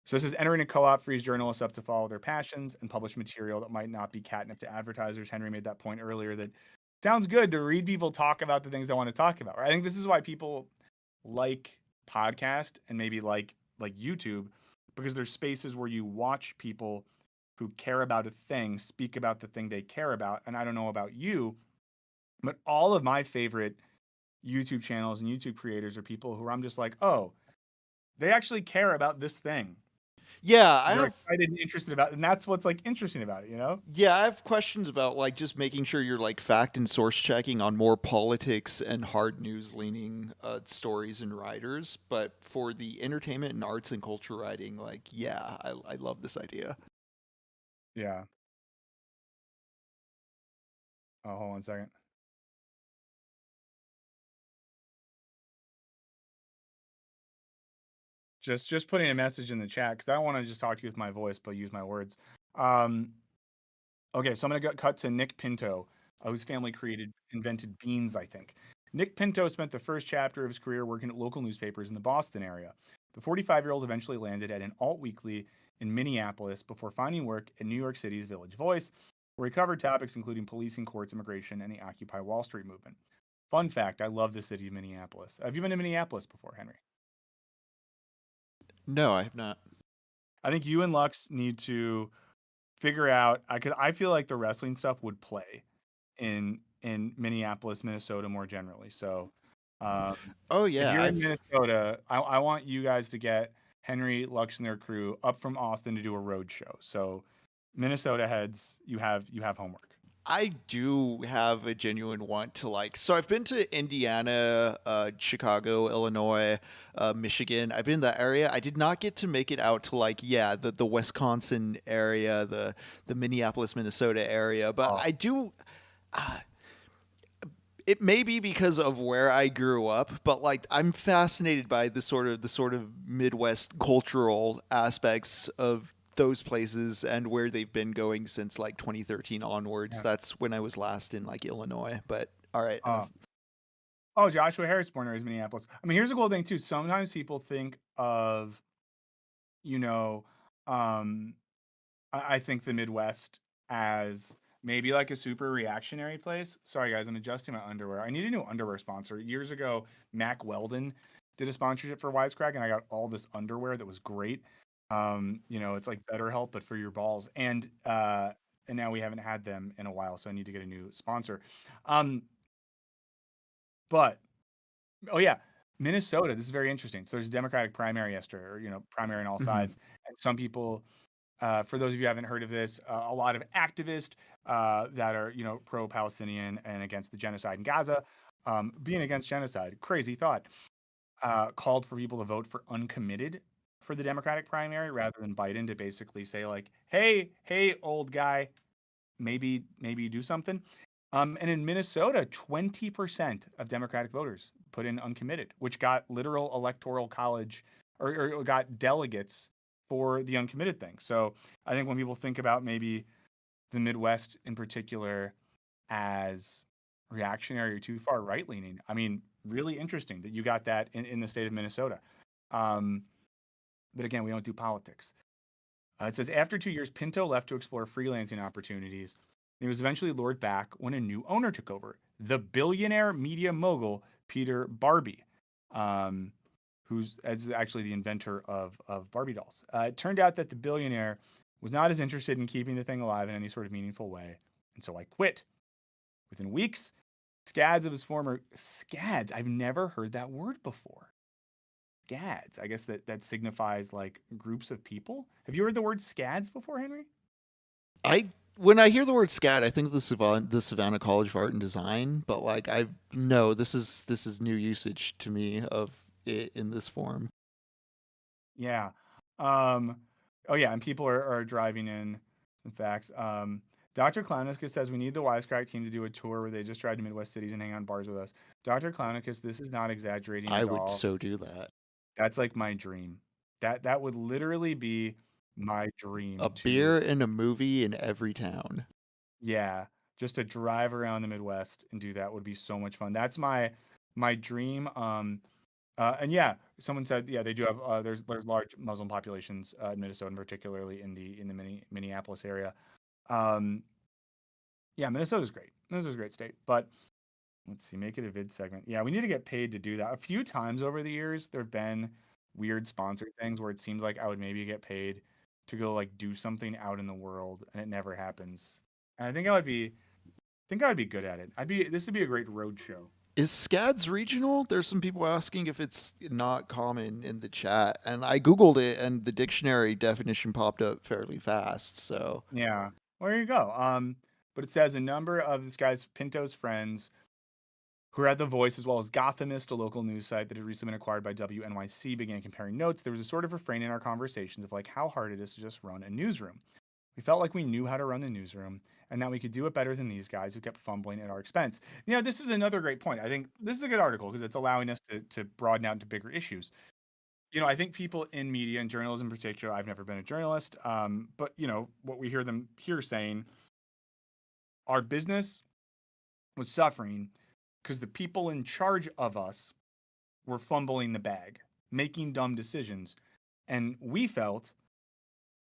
So this is entering a co-op frees journalists up to follow their passions and publish material that might not be catnip to advertisers. Henry made that point earlier that sounds good to read people talk about the things they want to talk about. Right? I think this is why people like podcast and maybe like YouTube, because there's spaces where you watch people who care about a thing speak about the thing they care about. And I don't know about you, but all of my favorite YouTube channels and YouTube creators are people who I'm just like, oh, they actually care about this thing. Yeah, They're excited and interested about it, and that's what's like interesting about it, you know? I have questions about like just making sure you're like fact and source checking on more politics and hard news leaning stories and writers. But for the entertainment and arts and culture writing, like I love this idea. Yeah. Oh, hold on a second. Just putting a message in the chat because I don't want to just talk to you with my voice, but use my words. Um, okay, so I'm gonna cut to Nick Pinto, whose family invented beans, I think. Nick Pinto spent the first chapter of his career working at local newspapers in the Boston area. The 45-year-old eventually landed at an alt weekly in Minneapolis before finding work at New York City's Village Voice, where he covered topics including policing, courts, immigration, and the Occupy Wall Street movement. Fun fact, I love the city of Minneapolis. Have you been to Minneapolis before, Henry? No, I have not. I think you and Lux need to figure out. I feel like the wrestling stuff would play in Minneapolis, Minnesota more generally. So, um, Oh if yeah, you're in I've Minnesota, I want you guys to get Henry, Lux, and their crew up from Austin to do a road show. So, Minnesota heads, you have homework. I do have a genuine want to like. So I've been to Indiana, Chicago, Illinois, Michigan. I've been in that area. I did not get to make it out to like the Wisconsin area, the Minneapolis, Minnesota area. But Oh, I do. It may be because of where I grew up, but like I'm fascinated by the sort of Midwest cultural aspects of those places and where they've been going since like 2013 onwards. yeah. That's when I was last in like Illinois. But all right, Uh, oh, Joshua Harris, born and raised in Minneapolis. I mean, here's a cool thing too. Sometimes people think of, you know, um, I think the Midwest as maybe like a super reactionary place. Sorry, guys, I'm adjusting my underwear. I need a new underwear sponsor. Years ago, Mac Weldon did a sponsorship for Wisecrack, and I got all this underwear that was great. It's like BetterHelp, but for your balls. And now we haven't had them in a while, so I need to get a new sponsor. Um, but oh yeah, Minnesota. This is very interesting. So there's a Democratic primary yesterday, or primary on all mhm. sides, and some people for those of you who haven't heard of this, a lot of activists that are, pro-Palestinian and against the genocide in Gaza, being against genocide, crazy thought, called for people to vote for uncommitted for the Democratic primary rather than Biden to basically say like, hey, old guy, maybe do something. And in Minnesota, 20% of Democratic voters put in uncommitted, which got literal electoral college or got delegates for the uncommitted thing. So I think when people think about maybe the Midwest in particular as reactionary or too far right leaning, I mean, really interesting that you got that in the state of Minnesota. Um, but again, we don't do politics. It says after 2 years, Pinto left to explore freelancing opportunities. He was eventually lured back when a new owner took over, the billionaire media mogul Peter Barbie, um, who's actually the inventor of Barbie dolls. It turned out that the billionaire was not as interested in keeping the thing alive in any sort of meaningful way, and so I quit. Within weeks, scads of his former scads. I've never heard that word before. Scads. I guess that signifies like groups of people. Have you heard the word scads before, Henry? I when I hear the word SCAD, I think of the Savannah College of Art and Design. But like I no, this is new usage to me of it in this form. Yeah. Um, oh yeah, and people are driving in some facts. Dr. Clownicus says we need the Wisecrack team to do a tour where they just drive to Midwest cities and hang on bars with us. Dr. Clownicus, this is not exaggerating I at would all. so do that. That's like my dream. That would literally be my A dream to, beer and a movie in every town. yeah, just to drive around the Midwest and do that would be so much fun. That's my dream. And yeah, someone said, yeah, they do have there's large Muslim populations in Minnesota, and particularly in the Minneapolis area. Um, yeah, Minnesota's great. Minnesota's a great state, but let's see, make it a vid segment. Yeah, we need to get paid to do that. A few times over the years, there've been weird sponsored things where it seems like I would maybe get paid to go like do something out in the world, and it never happens. And think I would be good at it. This would be a great road show. Is SCADS regional? There's some people asking if it's not common in the chat, and I googled it, and the dictionary definition popped up fairly fast. So Yeah. Well, there you go. But it says a number of this guy's Pinto's friends who had The Voice as well as Gothamist, a local news site that had recently been acquired by WNYC, began comparing notes. There was a sort of refrain in our conversations of like how hard it is to just run a newsroom. We felt like we knew how to run the newsroom and that we could do it better than these guys who kept fumbling at our expense. This is another great point. I think this is a good article because it's allowing us to broaden out into bigger issues. I think people in media and journalism in particular, I've never been a journalist, but what we hear them here saying, our business was suffering because the people in charge of us were fumbling the bag, making dumb decisions. And we felt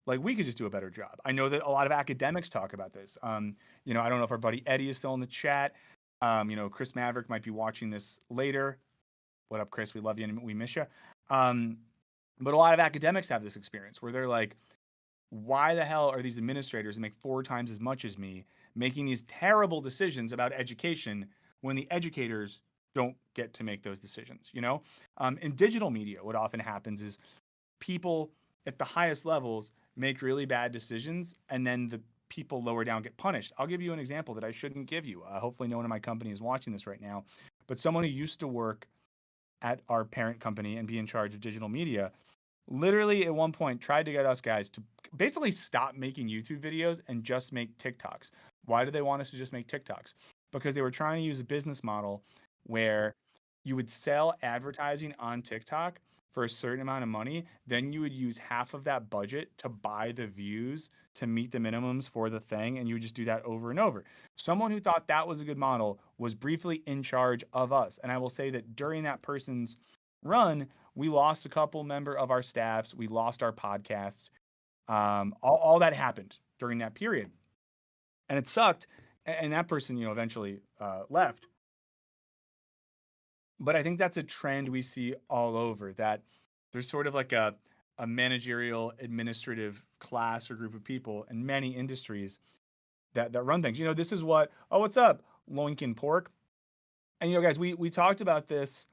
like we could just do a better job. I know that a lot of academics talk about this. I don't know if our buddy Eddie is still in the chat. Chris Maverick might be watching this later. What up, Chris? We love you and we miss you. But a lot of academics have this experience where they're like, why the hell are these administrators that make 4 times as much as me making these terrible decisions about education when the educators don't get to make those decisions? In digital media, what often happens is people at the highest levels make really bad decisions, and then the people lower down get punished. I'll give you an example that I shouldn't give you. Hopefully, no one in my company is watching this right now, but someone who used to work at our parent company and be in charge of digital media literally at one point tried to get us guys to basically stop making YouTube videos and just make TikToks. Why did they want us to just make TikToks? Because they were trying to use a business model where you would sell advertising on TikTok for a certain amount of money, then you would use half of that budget to buy the views to meet the minimums for the thing, and you would just do that over and over. Someone who thought that was a good model was briefly in charge of us. And I will say that during that person's run, we lost a couple member of our staffs. We lost our podcast. All that happened during that period, and it sucked. And that person, eventually left. But I think that's a trend we see all over. That there's sort of like a managerial, administrative class or group of people in many industries that run things. This is what. Oh, what's up, Loinkin Pork? And guys, we talked about this.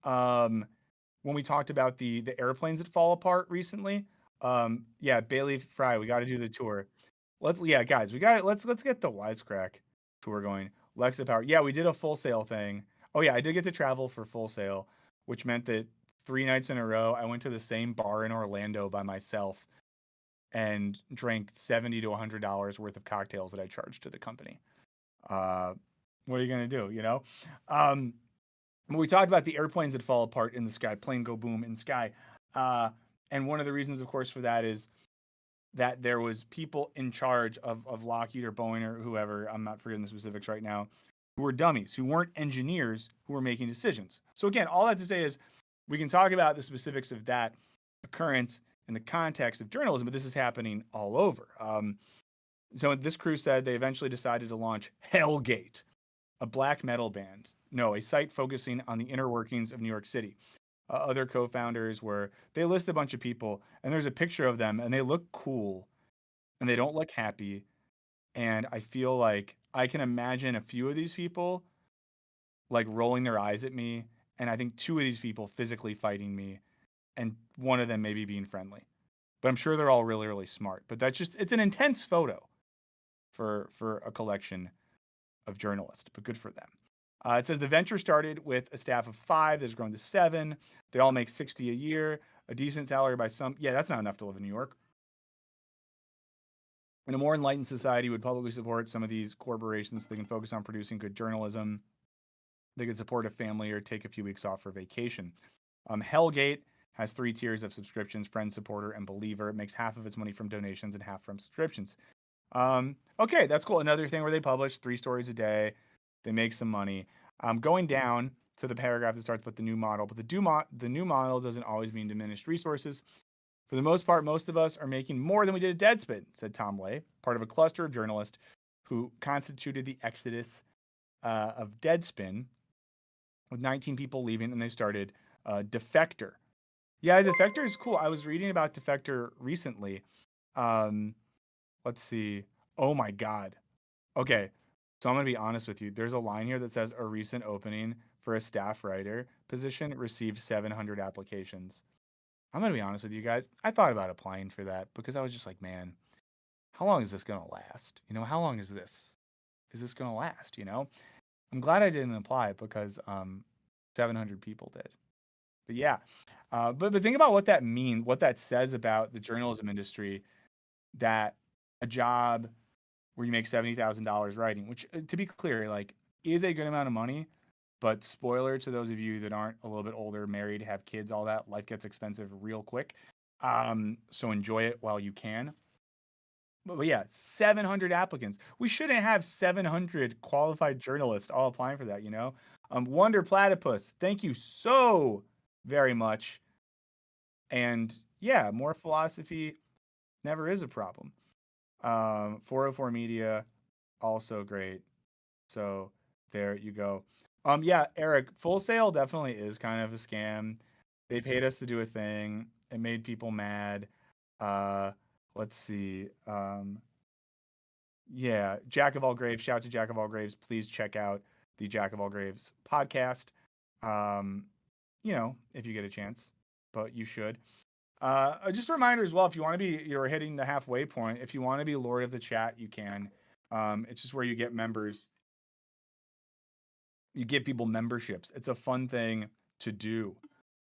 When we talked about the airplanes that fall apart recently. Yeah, Bailey Fry, we got to do the tour. Guys, we got it. Let's get the Wisecrack tour going. Lexa Power. Yeah, we did a Full Sail thing. Oh yeah, I did get to travel for Full Sail, which meant that 3 nights in a row I went to the same bar in Orlando by myself and drank $70 to $100 worth of cocktails that I charged to the company. What are you gonna do? But we talked about the airplanes that fall apart in the sky, plane go boom in the sky. And one of the reasons, of course, for that is that there was people in charge of Lockheed or Boeing or whoever, I'm not forgetting the specifics right now, who were dummies, who weren't engineers, who were making decisions. So again, all that to say is we can talk about the specifics of that occurrence in the context of journalism, but this is happening all over. So this crew said they eventually decided to launch Hellgate, a black metal band. No, a site focusing on the inner workings of New York City. Other co-founders they list a bunch of people, and there's a picture of them, and they look cool, and they don't look happy. And I feel like I can imagine a few of these people like rolling their eyes at me, and I think 2 of these people physically fighting me, and one of them maybe being friendly. But I'm sure they're all really, really smart. But it's an intense photo for a collection of journalists, but good for them. It says the venture started with a staff of 5. There's grown to 7. They all make $60 a year, a decent salary by some. Yeah, that's not enough to live in New York. In a more enlightened society, would publicly support some of these corporations so they can focus on producing good journalism. They could support a family or take a few weeks off for vacation. Hellgate has 3 tiers of subscriptions: friend, supporter, and believer. It makes half of its money from donations and half from subscriptions. Okay, that's cool. Another thing where they publish 3 stories a day. They make some money. Going down, to the paragraph that starts with the new model. But the new model doesn't always mean diminished resources. For the most part, most of us are making more than we did at Deadspin, said Tom Lay, part of a cluster of journalists who constituted the exodus of Deadspin, with 19 people leaving, and they started Defector. Yeah, Defector is cool. I was reading about Defector recently. Um, let's see. Oh my God. Okay. So I'm going to be honest with you. There's a line here that says a recent opening for a staff writer position received 700 applications. I'm going to be honest with you guys. I thought about applying for that because I was just like, man, how long is this going to last? You know, how long is this? Is this going to last? You know, I'm glad I didn't apply because 700 people did. But yeah, but think about what that means, what that says about the journalism industry, that a job where you make $70,000 writing, which to be clear, like is a good amount of money, but spoiler to those of you that aren't a little bit older, married, have kids, all that, life gets expensive real quick. So enjoy it while you can. But yeah, 700 applicants. We shouldn't have 700 qualified journalists all applying for that, you know? Wonder Platypus, thank you so very much. And yeah, more philosophy never is a problem. 404 Media, also great. So there you go. Yeah, Eric, Full Sail definitely is kind of a scam. They paid us to do a thing. It made people mad. Uh, let's see. Yeah, Jack of All Graves. Shout out to Jack of All Graves. Please check out the Jack of All Graves podcast. Um, if you get a chance, but you should. Just a reminder as well, if you want to be, you're hitting the halfway point. If you want to be Lord of the Chat, you can. It's just where you get members. You give people memberships. It's a fun thing to do.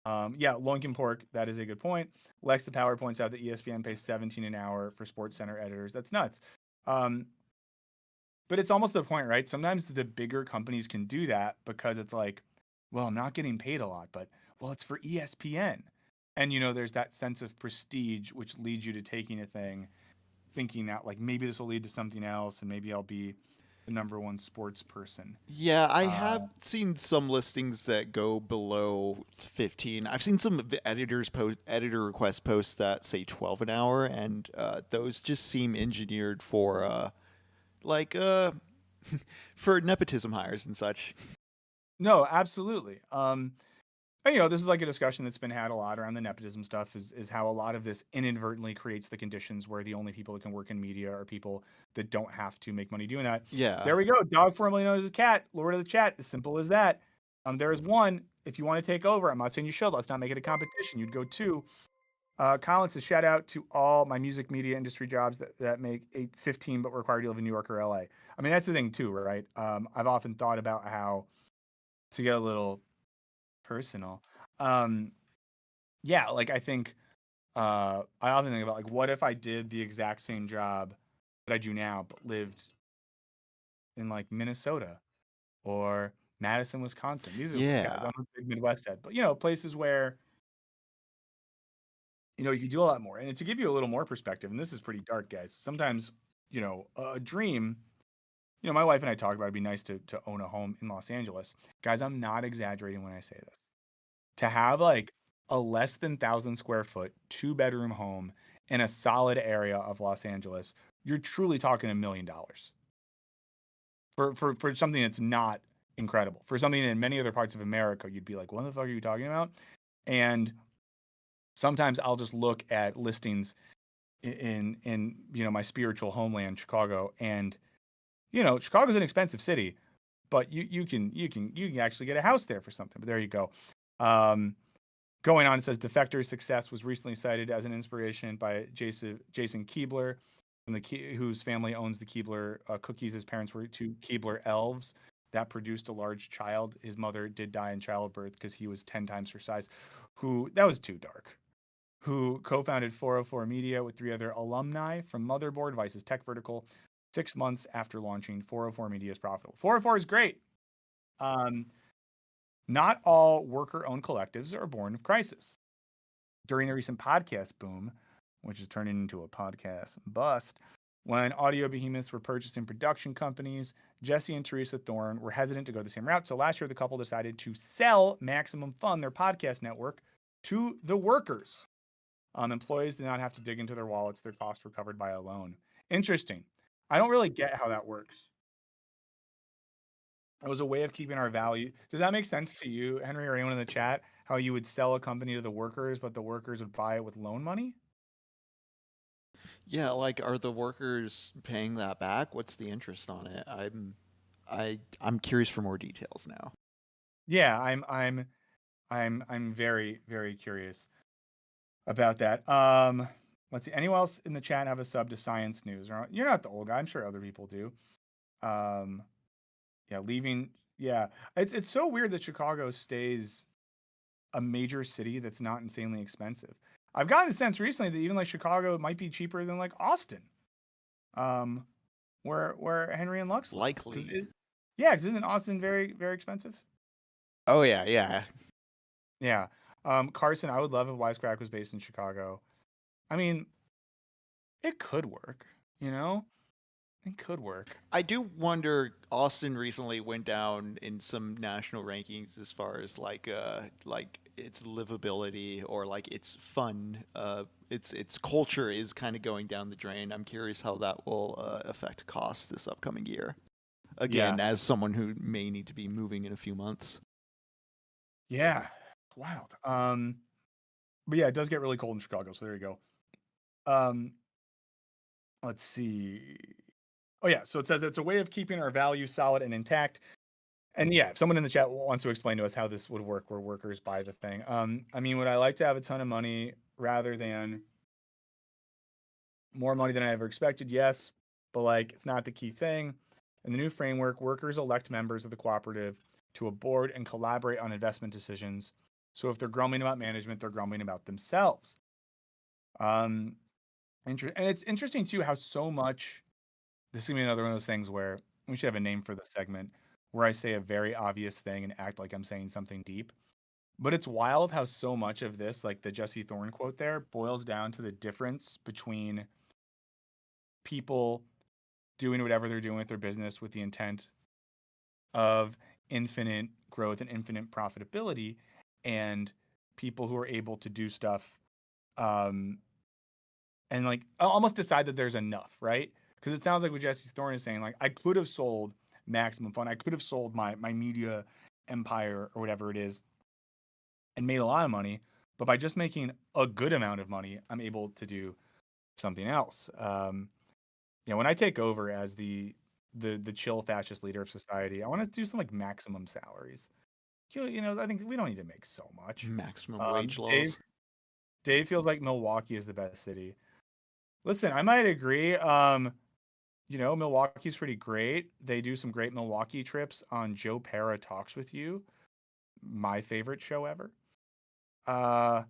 Yeah, Loinkin Pork, that is a good point. Lex the Power points out that ESPN pays 17 an hour for Sports Center editors. That's nuts. But it's almost the point, right? Sometimes the bigger companies can do that because it's like, well, I'm not getting paid a lot, but well, it's for ESPN. And there's that sense of prestige which leads you to taking a thing, thinking that like maybe this will lead to something else and maybe I'll be the number one sports person. Yeah, I Uh, have seen some listings that go below 15. I've seen some of the editor request posts that say 12 an hour, and those just seem engineered for like for nepotism hires and such. no, absolutely. And, this is like a discussion that's been had a lot around the nepotism stuff is how a lot of this inadvertently creates the conditions where the only people that can work in media are people that don't have to make money doing that. Yeah. There we go. Dog formerly known as a cat, Lord of the Chat. As simple as that. There is one. If you want to take over, I'm not saying you should. Let's not make it a competition. You'd go two. Colin says, shout out to all my music media industry jobs that make 815 but require you to live in New York or LA. I mean, that's the thing too, right? I've often thought about how, to get a little personal, yeah, like I think I often think about like what if I did the exact same job that I do now but lived in like Minnesota or Madison, Wisconsin. These are guys, Yeah. I'm a big Midwest head, but places where you can do a lot more. And to give you a little more perspective, and this is pretty dark, guys. Sometimes, a dream, my wife and I talk about it'd be nice to own a home in Los Angeles. Guys, I'm not exaggerating when I say this. To have like a less than 1,000 square foot 2-bedroom home in a solid area of Los Angeles, you're truly talking $1 million for something that's not incredible. For something in many other parts of America, you'd be like, what the fuck are you talking about? And sometimes I'll just look at listings in my spiritual homeland, Chicago, and Chicago's an expensive city, but you can actually get a house there for something. But there you go. Going on, it says Defector's success was recently cited as an inspiration by Jason Keebler, whose family owns the Keebler cookies. His parents were two Keebler elves that produced a large child. His mother did die in childbirth because he was 10 times her size. That was too dark. Who co-founded 404 Media with 3 other alumni from Motherboard, Vice's tech vertical. 6 months after launching, 404 Media is profitable. 404 is great. Not all worker-owned collectives are born of crisis. During the recent podcast boom, which is turning into a podcast bust, When audio behemoths were purchasing production companies, Jesse and Teresa Thorne were hesitant to go the same route. So last year, the couple decided to sell Maximum Fun, their podcast network, to the workers. Employees did not have to dig into their wallets. Their costs were covered by a loan. Interesting. I don't really get how that works. It was a way of keeping our value. Does that make sense to you, Henry, or anyone in the chat? How you would sell a company to the workers, but the workers would buy it with loan money? Yeah, like are the workers paying that back? What's the interest on it? I'm curious for more details now. Yeah, I'm very, very curious about that. Let's see. Anyone else in the chat have a sub to Science News? You're not the old guy. I'm sure other people do. Um, yeah, leaving. Yeah, it's so weird that Chicago stays a major city that's not insanely expensive. I've gotten the sense recently that even like Chicago might be cheaper than like Austin, um, where Henry and Lux live. Likely. Yeah, because isn't Austin very, very expensive? Oh yeah, yeah. Yeah. Carson, I would love if Wisecrack was based in Chicago. I mean, it could work, you know? It could work. I do wonder. Austin recently went down in some national rankings as far as like its livability or like its fun. Its culture is kind of going down the drain. I'm curious how that will affect costs this upcoming year. Yeah. Again, as someone who may need to be moving in a few months. Yeah. It's wild. But yeah, it does get really cold in Chicago, so there you go. Let's see. Oh yeah, so it says it's a way of keeping our values solid and intact. And yeah, if someone in the chat wants to explain to us how this would work where workers buy the thing. I mean, would I like to have a ton of money rather than more money than I ever expected? Yes, but like it's not the key thing. In the new framework, workers elect members of the cooperative to a board and collaborate on investment decisions. So if they're grumbling about management, they're grumbling about themselves. And it's interesting too how so much this is gonna be another one of those things where we should have a name for the segment where I say a very obvious thing and act like I'm saying something deep. But it's wild how so much of this, like the Jesse Thorne quote there, boils down to the difference between people doing whatever they're doing with their business with the intent of infinite growth and infinite profitability, and people who are able to do stuff um, and like almost decide that there's enough, right? Because it sounds like what Jesse Thorne is saying, like I could have sold Maximum Fun, I could have sold my media empire or whatever it is, and made a lot of money, but by just making a good amount of money, I'm able to do something else. When I take over as the chill fascist leader of society, I want to do some like maximum salaries. I think we don't need to make so much. Maximum wage Dave laws. Dave feels like Milwaukee is the best city. Listen, I might agree. Milwaukee's pretty great. They do some great Milwaukee trips on Joe Pera Talks with You, my favorite show ever. Uh,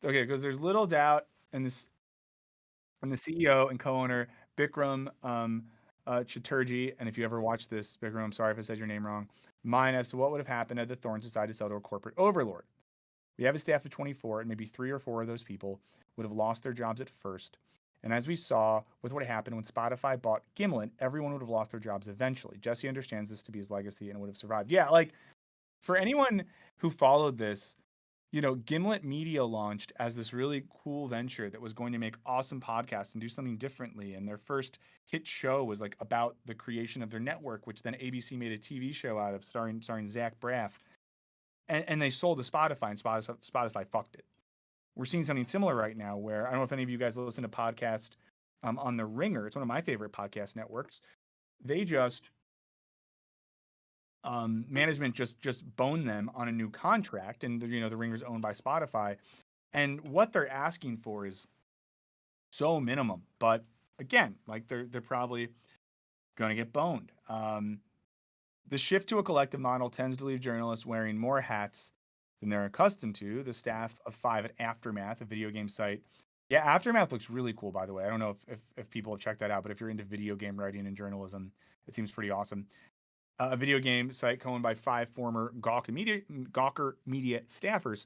okay, because there's little doubt in this, and the CEO and co-owner Bikram Chatterjee, and if you ever watch this, Bikram, I'm sorry if I said your name wrong, mine as to what would have happened had the Thorns decided to sell to a corporate overlord. We have a staff of 24, and maybe 3 or 4 of those people would have lost their jobs at first. And as we saw with what happened when Spotify bought Gimlet, everyone would have lost their jobs eventually. Jesse understands this to be his legacy and would have survived. Yeah, like for anyone who followed this, Gimlet Media launched as this really cool venture that was going to make awesome podcasts and do something differently. And their first hit show was like about the creation of their network, which then ABC made a TV show out of, starring Zach Braff. And they sold to Spotify, and Spotify fucked it. We're seeing something similar right now, where I don't know if any of you guys listen to podcast on the Ringer. It's one of my favorite podcast networks. They just management just boned them on a new contract, and the Ringer's owned by Spotify, and what they're asking for is so minimum. But again, like they're probably going to get boned. The shift to a collective model tends to leave journalists wearing more hats than they're accustomed to. The staff of 5 at Aftermath, a video game site. Yeah, Aftermath looks really cool, by the way. I don't know if people have checked that out, but if you're into video game writing and journalism, it seems pretty awesome. A video game site co-owned by 5 former Gawker Media staffers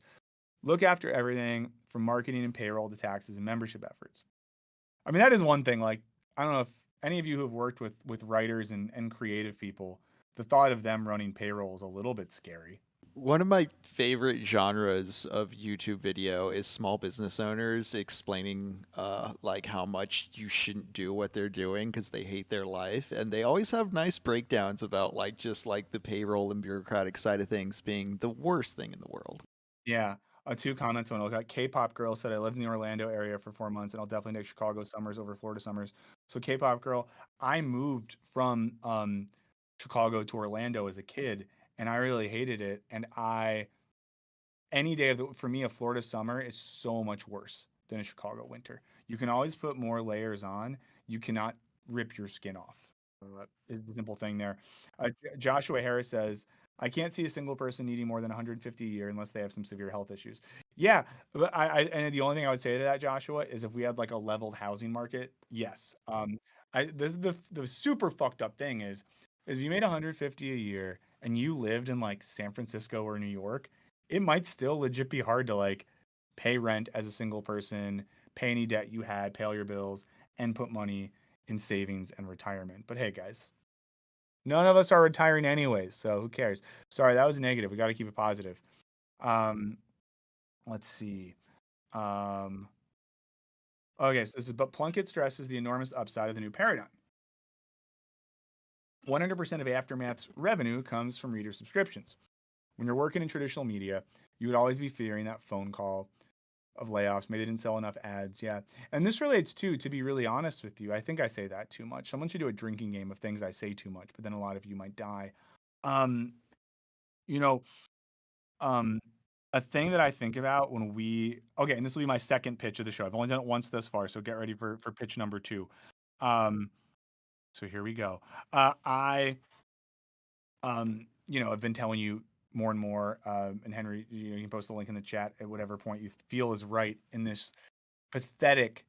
look after everything from marketing and payroll to taxes and membership efforts. I mean, that is one thing. Like, I don't know if any of you who have worked with writers and creative people, the thought of them running payroll is a little bit scary. One of my favorite genres of YouTube video is small business owners explaining like how much you shouldn't do what they're doing because they hate their life, and they always have nice breakdowns about like just like the payroll and bureaucratic side of things being the worst thing in the world. Yeah. Two comments when I look at K-pop girl said I lived in the Orlando area for 4 months and I'll definitely take Chicago summers over Florida summers. So K-pop girl, I moved from Chicago to Orlando as a kid and I really hated it. And I any day of the for me a Florida summer is so much worse than a Chicago winter. You can always put more layers on. You cannot rip your skin off. Is the simple thing there. Joshua Harris says, "I can't see a single person needing more than 150 a year unless they have some severe health issues." Yeah, but and the only thing I would say to that, Joshua, is if we had like a leveled housing market, yes. This is the super fucked up thing is if you made 150 a year and you lived in like San Francisco or New York, it might still legit be hard to like pay rent as a single person, pay any debt you had, pay all your bills, and put money in savings and retirement. But hey, guys, none of us are retiring anyways, so who cares? Sorry, that was negative. We got to keep it positive. Um, let's see. Um, okay, so this is, but Plunkett stresses the enormous upside of the new paradigm. 100% of Aftermath's revenue comes from reader subscriptions. When you're working in traditional media, you would always be fearing that phone call of layoffs. Maybe they didn't sell enough ads. Yeah. And this relates to be really honest with you, I think I say that too much. Someone should do a drinking game of things I say too much, but then a lot of you might die. Um, you know, um, a thing that I think about when okay, and this will be my second pitch of the show. I've only done it once thus far, so get ready for pitch number two. Um, so here we go. I I've been telling you more and more, and Henry, you can post the link in the chat at whatever point you feel is right in this pathetic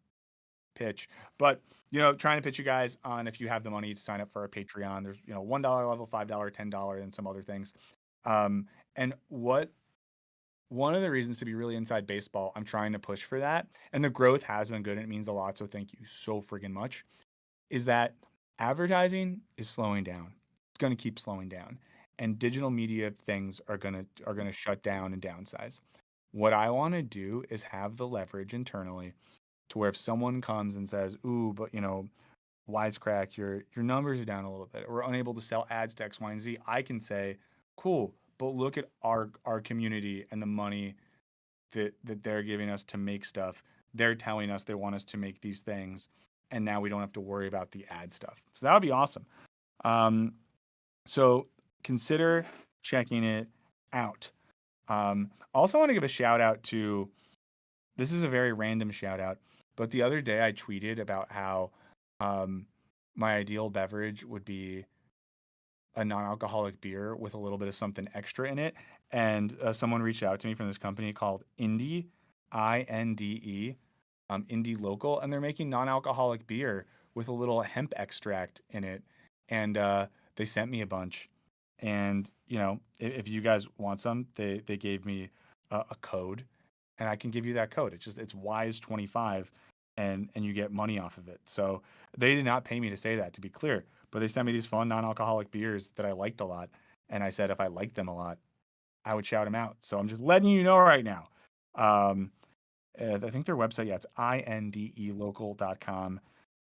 pitch. But trying to pitch you guys on if you have the money to sign up for our Patreon. There's $1 level, $5, $10, and some other things. And one of the reasons to be really inside baseball, I'm trying to push for that, and the growth has been good and it means a lot. So thank you so friggin' much. Is that advertising is slowing down. It's going to keep slowing down, and digital media things are gonna shut down and downsize. What I want to do is have the leverage internally to where if someone comes and says, "Ooh, but Wisecrack, your numbers are down a little bit. We're unable to sell ads to X, Y, and Z," I can say, "Cool, but look at our community and the money that they're giving us to make stuff. They're telling us they want us to make these things, and now we don't have to worry about the ad stuff." So that would be awesome. Um, so consider checking it out. Also want to give a shout out to this is a very random shout out, but the other day I tweeted about how um, my ideal beverage would be a non-alcoholic beer with a little bit of something extra in it. And someone reached out to me from this company called Indie, INDE, Indie Local, and they're making non-alcoholic beer with a little hemp extract in it. And they sent me a bunch. And if you guys want some, they gave me a code, and I can give you that code. It's Wise25, and you get money off of it. So they did not pay me to say that, to be clear, but they sent me these fun non-alcoholic beers that I liked a lot, and I said if I liked them a lot, I would shout them out. So I'm just letting you know right now. Um, I think their website, yeah, it's indelocal.com.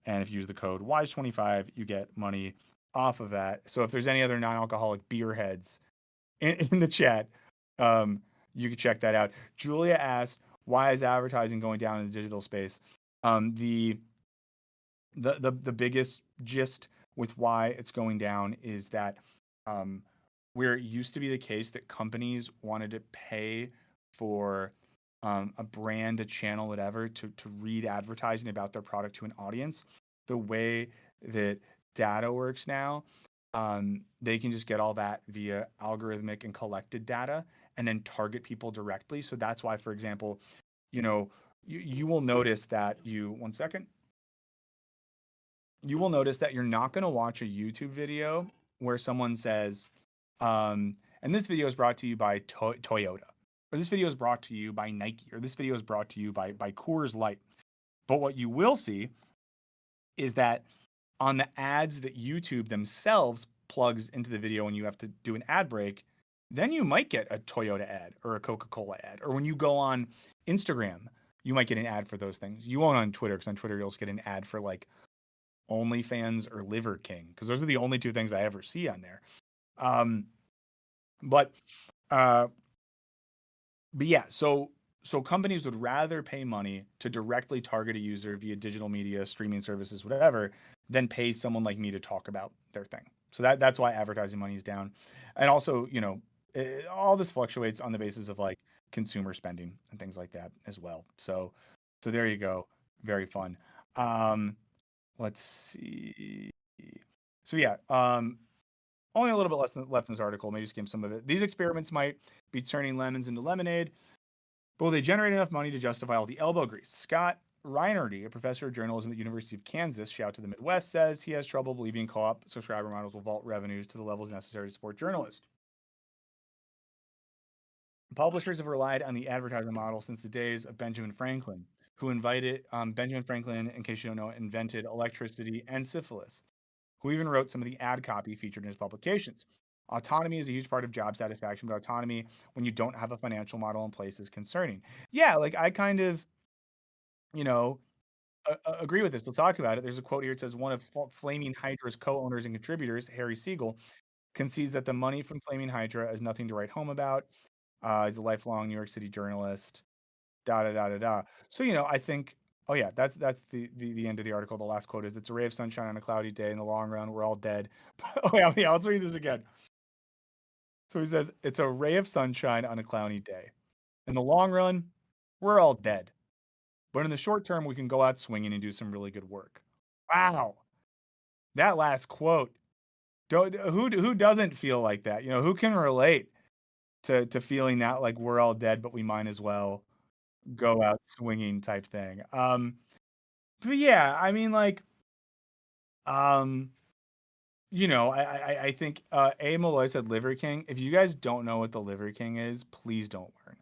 And if you use the code WISE25, you get money off of that. So if there's any other non-alcoholic beer heads in the chat, you can check that out. Julia asked, why is advertising going down in the digital space? The biggest gist with why it's going down is that where it used to be the case that companies wanted to pay for a brand, a channel, whatever, to read advertising about their product to an audience, the way that data works now, they can just get all that via algorithmic and collected data and then target people directly. So that's why, for example, you will notice that one second, you will notice that you're not going to watch a YouTube video where someone says, and this video is brought to you by Toyota, or this video is brought to you by Nike, or this video is brought to you by Coors Light. But what you will see is that on the ads that YouTube themselves plugs into the video when you have to do an ad break, then you might get a Toyota ad or a Coca-Cola ad. Or when you go on Instagram, you might get an ad for those things. You won't on Twitter, because on Twitter you'll just get an ad for like OnlyFans or Liver King, because those are the only two things I ever see on there. Um, but uh, but yeah, so companies would rather pay money to directly target a user via digital media, streaming services, whatever, than pay someone like me to talk about their thing. So that's why advertising money is down. And also, all this fluctuates on the basis of like consumer spending and things like that as well. So there you go. Very fun. Um, let's see. So yeah, only a little bit left in this article. Maybe skim some of it. These experiments might be turning lemons into lemonade, but will they generate enough money to justify all the elbow grease? Scott Reinerty, a professor of journalism at the University of Kansas, shout to the Midwest, says he has trouble believing co-op subscriber models will vault revenues to the levels necessary to support journalists. Publishers have relied on the advertising model since the days of Benjamin Franklin, who invited Benjamin Franklin, in case you don't know, invented electricity and syphilis, who even wrote some of the ad copy featured in his publications. Autonomy is a huge part of job satisfaction, but autonomy when you don't have a financial model in place is concerning. Yeah, like I kind of, you know, agree with this. We'll talk about it. There's a quote here. It says one of Flaming Hydra's co-owners and contributors, Harry Siegel, concedes that the money from Flaming Hydra is nothing to write home about. He's a lifelong New York City journalist. Da da da da da. So I think. Oh yeah, that's the end of the article. The last quote is, "It's a ray of sunshine on a cloudy day. In the long run, we're all dead." Oh yeah. Let's read this again. So he says, "It's a ray of sunshine on a cloudy day. In the long run, we're all dead. But in the short term, we can go out swinging and do some really good work." Wow, that last quote. Who doesn't feel like that? Who can relate to feeling that like we're all dead, but we might as well go out swinging type thing. But yeah, I mean, like, um, I think A. Malloy said Liver King. If you guys don't know what the Liver King is, please don't learn.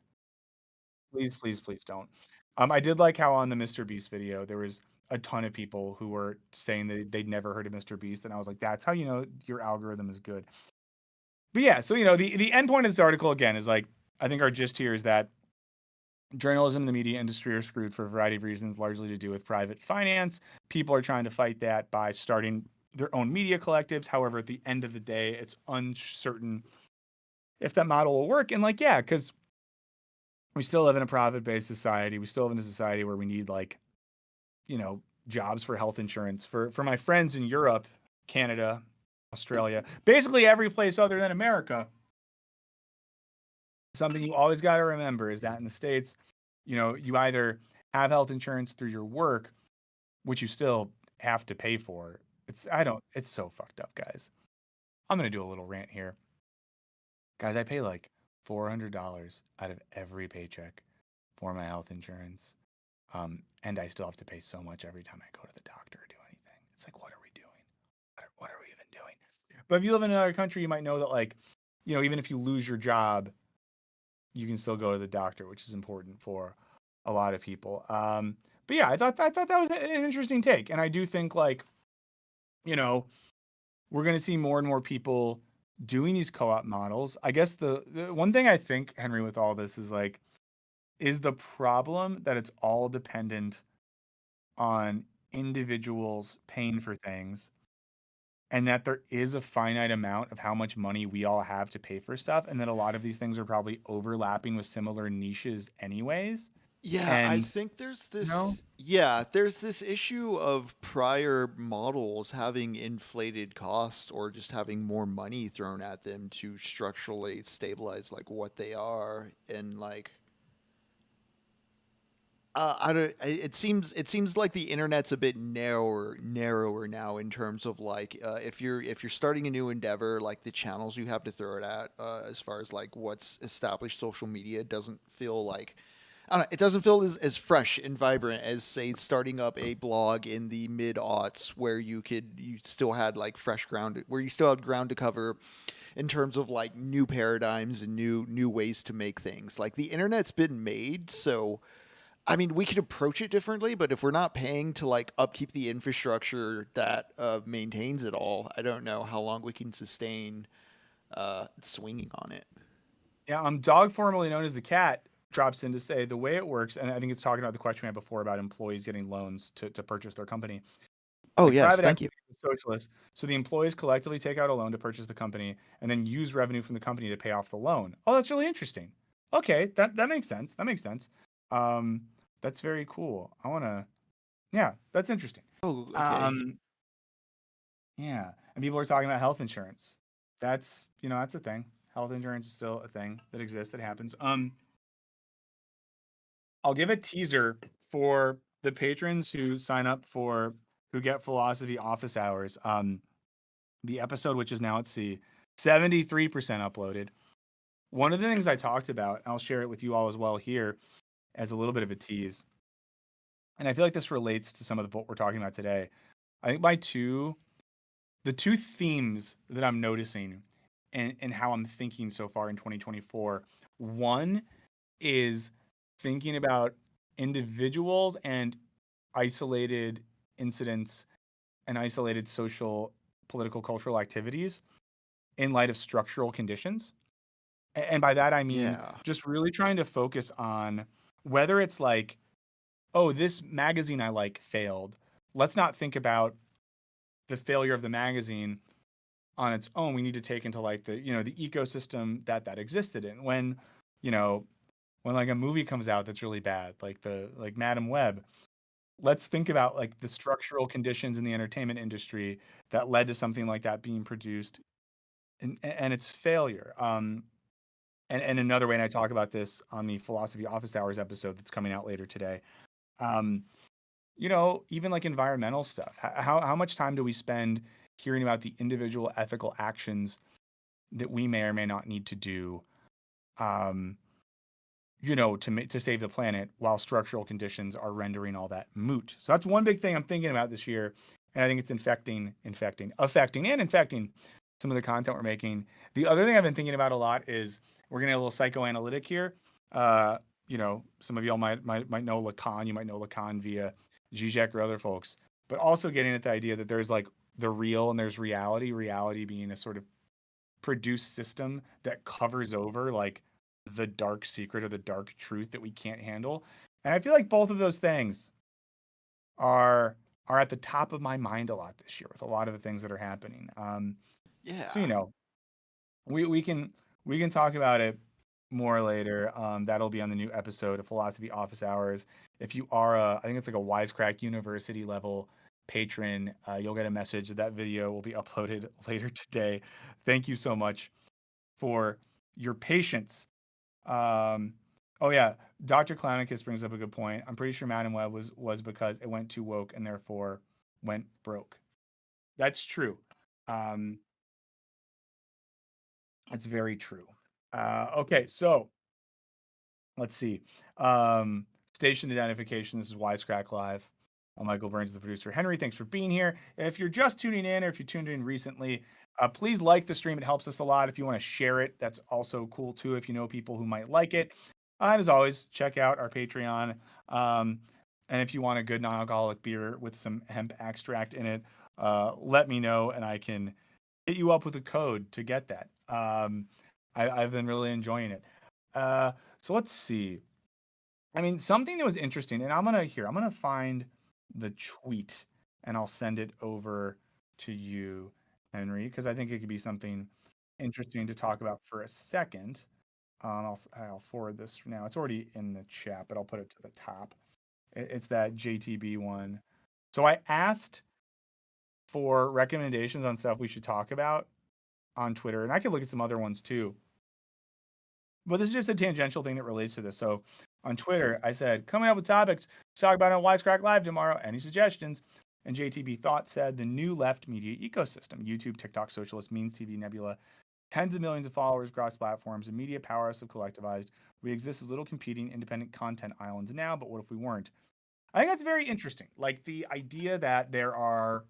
Please, please, please don't. I did like how on the Mr. Beast video there was a ton of people who were saying that they'd never heard of Mr. Beast, and I was like, that's how you know your algorithm is good. But yeah, so the end point of this article again is like, I think our gist here is that journalism and the media industry are screwed for a variety of reasons, largely to do with private finance. People are trying to fight that by starting their own media collectives. However, at the end of the day, it's uncertain if that model will work. And like, yeah, because we still live in a profit-based society. We still live in a society where we need like, jobs for health insurance for my friends in Europe, Canada, Australia, basically every place other than America. Something you always got to remember is that in the States, you either have health insurance through your work, which you still have to pay for. It's so fucked up, guys. I'm going to do a little rant here. Guys, I pay like $400 out of every paycheck for my health insurance. And I still have to pay so much every time I go to the doctor or do anything. It's like, what are we doing? What are we even doing? But if you live in another country, you might know that, like, even if you lose your job, you can still go to the doctor, which is important for a lot of people. But yeah, I thought that was an interesting take, and I do think like, we're going to see more and more people doing these co-op models. I guess the one thing I think, Henry, with all this is like, is the problem that it's all dependent on individuals paying for things, and that there is a finite amount of how much money we all have to pay for stuff, and that a lot of these things are probably overlapping with similar niches anyways. Yeah, I And think there's this issue of prior models having inflated cost or just having more money thrown at them to structurally stabilize like what they are. And like I don't. It seems like the internet's a bit narrower now in terms of like if you're starting a new endeavor, like the channels you have to throw it at, as far as like what's established social media doesn't feel like. I don't know, it doesn't feel as fresh and vibrant as say starting up a blog in the mid aughts where you still had like fresh ground, where you still had ground to cover in terms of like new paradigms and new ways to make things. Like the internet's been made, so I mean, we could approach it differently, but if we're not paying to like upkeep the infrastructure that maintains it all, I don't know how long we can sustain swinging on it. Yeah, dog formerly known as the cat drops in to say the way it works, and I think it's talking about the question we had before about employees getting loans to purchase their company. Oh Like yes, private thank you. equity is socialist, so the employees collectively take out a loan to purchase the company and then use revenue from the company to pay off the loan. Oh, that's really interesting. Okay, that makes sense. That makes sense. Um, that's very cool. Yeah, that's interesting. Oh, okay. Um, yeah, and people are talking about health insurance. That's a thing. Health insurance is still a thing that exists that happens. I'll give a teaser for the patrons who sign up for who get philosophy office hours. The episode, which is now at sea, 73% uploaded. One of the things I talked about, I'll share it with you all as well here as a little bit of a tease. And I feel like this relates to some of what we're talking about today. I think the two themes that I'm noticing and how I'm thinking so far in 2024, one is thinking about individuals and isolated incidents and isolated social, political, cultural activities in light of structural conditions. And by that, I mean Yeah. just really trying to focus on whether it's like, oh, this magazine I like failed. Let's not think about the failure of the magazine on its own. We need to take into like the ecosystem that existed in you know, when like a movie comes out that's really bad, like Madam Web. Let's think about like the structural conditions in the entertainment industry that led to something like that being produced and its failure. And another way, and I talk about this on the Philosophy Office Hours episode that's coming out later today. Um, even like environmental stuff. How much time do we spend hearing about the individual ethical actions that we may or may not need to do, um, to save the planet while structural conditions are rendering all that moot? So that's one big thing I'm thinking about this year, and I think it's affecting, and infecting some of the content we're making. The other thing I've been thinking about a lot is we're gonna get a little psychoanalytic here. Some of y'all might know Lacan. You might know Lacan via Zizek or other folks, but also getting at the idea that there's like the real and there's reality. Reality being a sort of produced system that covers over like the dark secret or the dark truth that we can't handle. And I feel like both of those things are are at the top of my mind a lot this year with a lot of the things that are happening. So Yeah. we can talk about it more later. That'll be on the new episode of Philosophy Office Hours. If you are I think it's like a Wisecrack University level patron, you'll get a message that video will be uploaded later today. Thank you so much for your patience. Um, oh yeah, Dr. Clownicus brings up a good point. I'm pretty sure Madam Web was because it went too woke and therefore went broke. That's true. Um, that's very true. Okay, so let's see. Station identification. This is Wisecrack Live. I'm Michael Burns, the producer. Henry, thanks for being here. If you're just tuning in or if you tuned in recently, please like the stream. It helps us a lot. If you want to share it, that's also cool too. If you know people who might like it. And as always, check out our Patreon. Um, and if you want a good non alcoholic beer with some hemp extract in it, let me know and I can hit you up with a code to get that. I've been really enjoying it. So let's see. I mean, something that was interesting, and I'm gonna find the tweet and I'll send it over to you, Henry, because I think it could be something interesting to talk about for a second. I'll forward this now. It's already in the chat, but I'll put it to the top. It's that JTB one. So I asked for recommendations on stuff we should talk about on Twitter, and I could look at some other ones too. But this is just a tangential thing that relates to this. So on Twitter, I said, coming up with topics to talk about on Wisecrack Live tomorrow. Any suggestions? And JTB Thought said the new left media ecosystem, YouTube, TikTok, Socialist, Means TV, Nebula, tens of millions of followers across platforms, a media powerhouse of collectivized. We exist as little competing independent content islands now, but what if we weren't? I think that's very interesting. Like the idea that there are,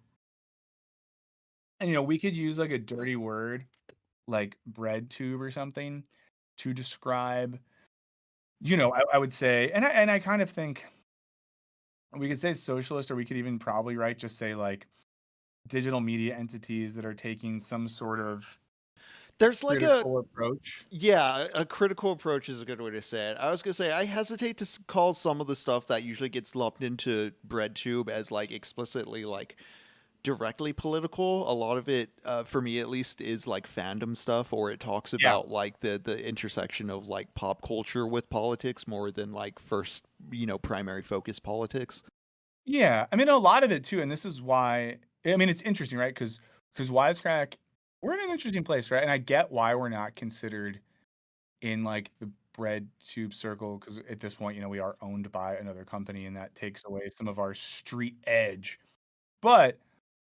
and we could use like a dirty word like bread tube or something to describe I would say, and I kind of think we could say socialist, or we could even probably just say like digital media entities that are taking some sort of There's like a critical approach. Yeah, a critical approach is a good way to say it. I was gonna say I hesitate to call some of the stuff that usually gets lumped into BreadTube as like explicitly like directly political. A lot of it, for me at least, is like fandom stuff, or it talks Yeah. about like the intersection of like pop culture with politics more than like first primary focus politics. Yeah, I mean, a lot of it too, and this is why I mean, it's interesting, right? Because Wisecrack, we're in an interesting place, right? And I get why we're not considered in like the bread tube circle, because at this point, we are owned by another company, and that takes away some of our street edge. But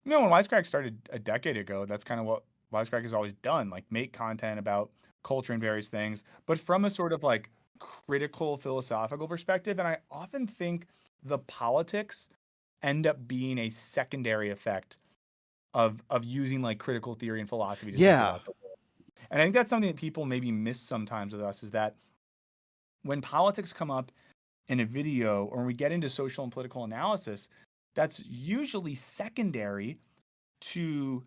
when Wisecrack started a decade ago, that's kind of what Wisecrack has always done, like make content about culture and various things, but from a sort of like critical philosophical perspective. And I often think the politics end up being a secondary effect of using like critical theory and philosophy to think Yeah, about the world. And I think that's something that people maybe miss sometimes with us, is that when politics come up in a video, or when we get into social and political analysis, that's usually secondary to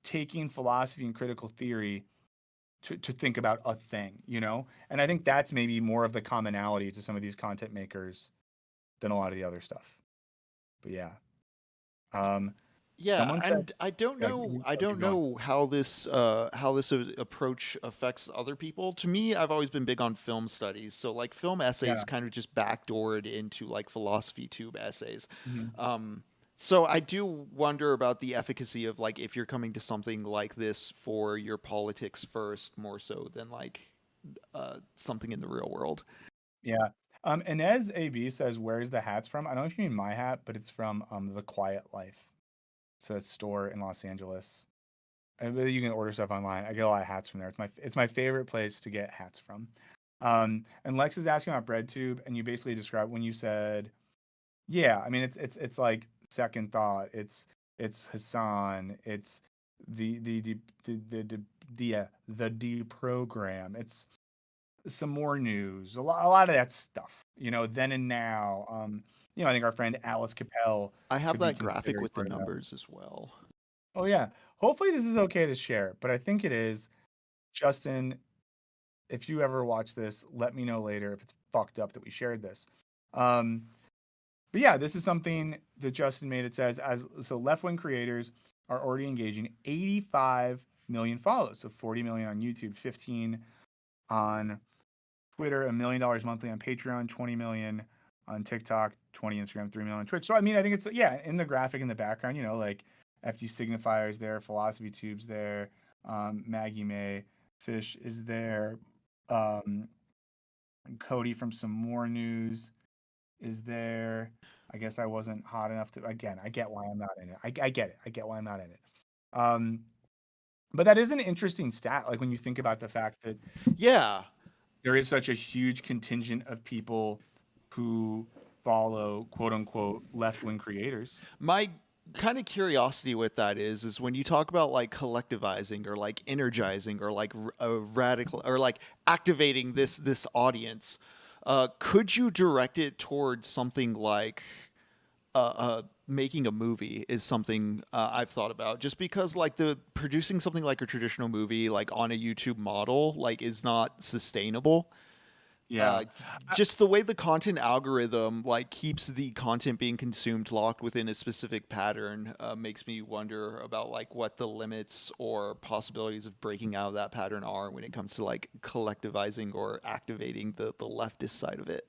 taking philosophy and critical theory to think about a thing. And I think that's maybe more of the commonality to some of these content makers than a lot of the other stuff. But yeah. Um, yeah, someone said, and I don't yeah, know. I oh, keep don't going. know how this approach affects other people. To me, I've always been big on film studies, so like film essays Yeah. kind of just backdoored into like philosophy tube essays. Mhm. Um, so I do wonder about the efficacy of like if you're coming to something like this for your politics first, more so than like something in the real world. Yeah. Inez AB says, "Where's the hats from?" I don't know if you mean my hat, but it's from The Quiet Life. It's a store in Los Angeles. You can order stuff online. I get a lot of hats from there. It's my favorite place to get hats from. And Lex is asking about BreadTube, and you basically described when you said, yeah. I mean, it's like second thought. It's Hassan. It's the deprogram. It's some more news, a lot of that stuff, then and now. I think our friend Alice Capel I have could be that graphic considered with the part of that. numbers as well. Oh yeah. Hopefully this is okay to share, but I think it is. Justin, if you ever watch this, let me know later if it's fucked up that we shared this. Um, but yeah, this is something that Justin made. It says, as so left wing creators are already engaging 85 million follows, so 40 million on YouTube, 15 on Twitter, $1 million monthly on Patreon, 20 million on TikTok, 20 Instagram, 3 million on Twitch. So I mean, I think it's, yeah, in the graphic in the background, like FD signifiers there, philosophy tubes there, Maggie May, Fish is there, um, Cody from Some More News is there. I guess I wasn't hot enough to. Again, I get why I'm not in it. I get it. I get why I'm not in it. Um, but that is an interesting stat. Like when you think about the fact that Yeah, there is such a huge contingent of people who follow quote unquote left wing creators. my kind of curiosity with that is when you talk about like collectivizing or like energizing or like a radical or like activating this audience, could you direct it towards something like making a movie is something I've thought about, just because like the producing something like a traditional movie like on a YouTube model like is not sustainable. Yeah. uh, just the way the content algorithm like keeps the content being consumed locked within a specific pattern makes me wonder about like what the limits or possibilities of breaking out of that pattern are when it comes to like collectivizing or activating the leftist side of it.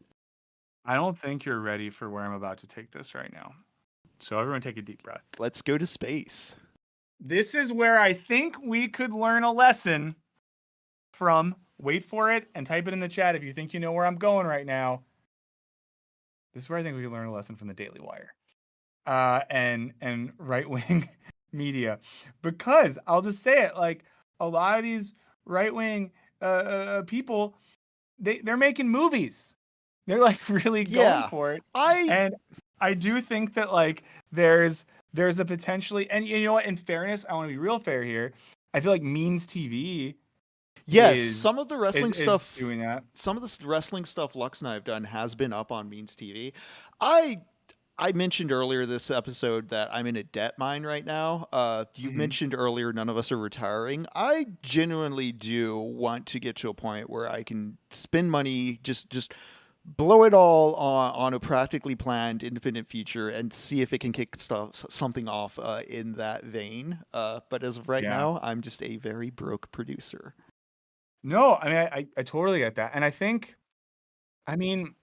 I don't think you're ready for where I'm about to take this right now. So everyone take a deep breath. Let's go to space. This is where I think we could learn a lesson from. Wait for it and type it in the chat if you think you know where I'm going right now. This is where I think we could learn a lesson from the Daily Wire. And right wing media, because I'll just say it, like a lot of these right wing people, they're making movies. They're like really going Yeah, for it, I and I do think that like there's a potentially, and you know what? In fairness, I want to be real fair here. I feel like Means TV Yes, some of the wrestling is stuff, doing that. some of the wrestling stuff Lux and I have done has been up on Means TV. I I mentioned earlier this episode that I'm in a debt mine right now. You Hmm. mentioned earlier none of us are retiring. I genuinely do want to get to a point where I can spend money, just blow it all on a practically planned independent future and see if it can kick something off in that vein. But as of right Yeah. now, I'm just a very broke producer. No, I mean, I totally get that. And I think, I mean,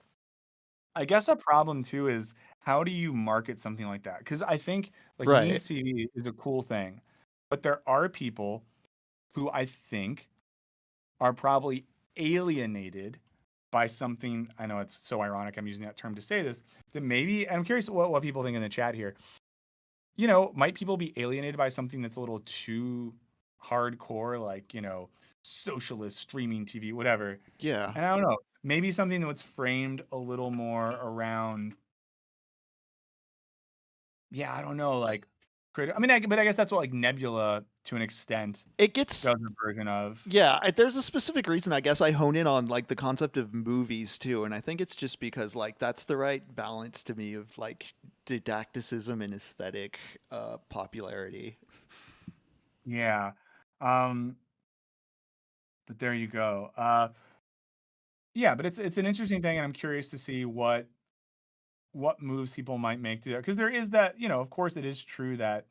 I guess a problem too is how do you market something like that? Because I think like Right. Means TV is a cool thing, but there are people who I think are probably alienated by something. I know it's so ironic I'm using that term to say this, that maybe, I'm curious what people think in the chat here. Might people be alienated by something that's a little too hardcore, like, socialist streaming TV, whatever? Yeah. And I don't know, maybe something that's framed a little more around, yeah, I don't know, like, I mean, but I guess that's what like Nebula to an extent It gets does a version of. Yeah, there's a specific reason I guess I hone in on like the concept of movies too, and I think it's just because like that's the right balance to me of like didacticism and aesthetic popularity. Yeah. Um, but there you go. Yeah, but it's an interesting thing, and I'm curious to see what moves people might make to that. Because there is that, of course, it is true that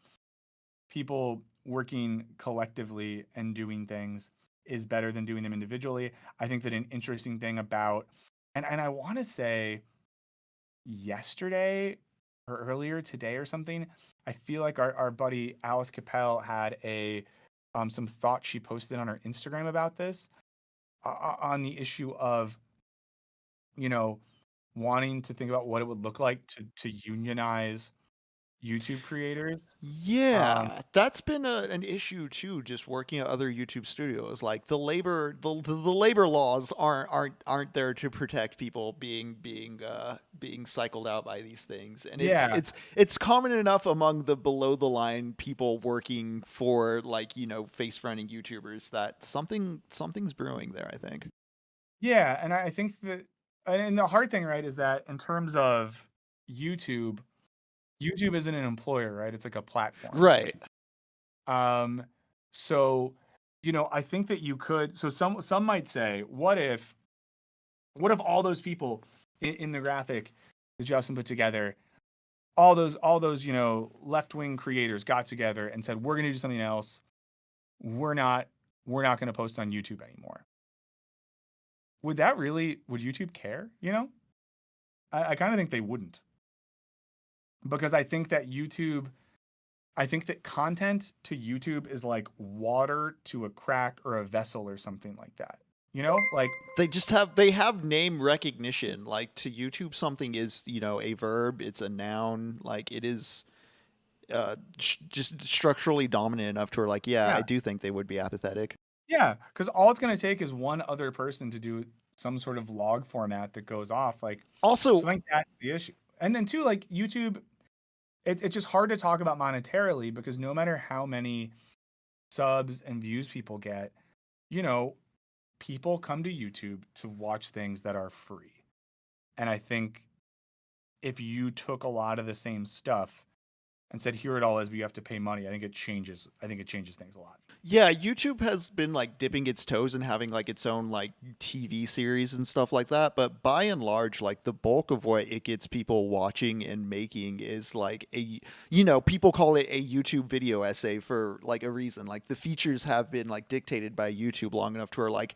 people working collectively and doing things is better than doing them individually. I think that an interesting thing about, and I want to say yesterday or earlier today or something, I feel like our buddy Alice Capel had some thoughts she posted on her Instagram about this, on the issue of, you know, wanting to think about what it would look like to unionize YouTube creators. Um, Yeah, that's been an issue too. Just working at other YouTube studios, like the labor laws aren't there to protect people being cycled out by these things, and yeah, it's common enough among the below the line people working for like face fronting YouTubers that something's brewing there. I think. yeah, and I think that, and the hard thing, right, is that in terms of YouTube, YouTube isn't an employer, right? It's like a platform. Right. Um, so, I think that you could. So some might say, what if all those people in the graphic that Justin put together, all those left wing creators got together and said, we're going to do something else. We're not we're not going to post on YouTube anymore. Would YouTube care? I kind of think they wouldn't, because I think that content to YouTube is like water to a crack or a vessel or something like that. Like, They have name recognition. Like to YouTube, something is a verb. It's a noun. Like it is just structurally dominant enough to where like yeah, I yeah, do think they would be apathetic. yeah, because all it's going to take is one other person to do some sort of log format that goes off. Like, Also, so I think that's the issue. And then too, like YouTube, it's just hard to talk about monetarily, because no matter how many subs and views people get, you know, people come to YouTube to watch things that are free. And I think if you took a lot of the same stuff and said, here it all is, but you have to pay money, I think it changes things a lot. yeah, YouTube has been like dipping its toes and having like its own like TV series and stuff like that. But by and large, like the bulk of what it gets people watching and making is like people call it a YouTube video essay for like a reason. Like the features have been like dictated by YouTube long enough to where like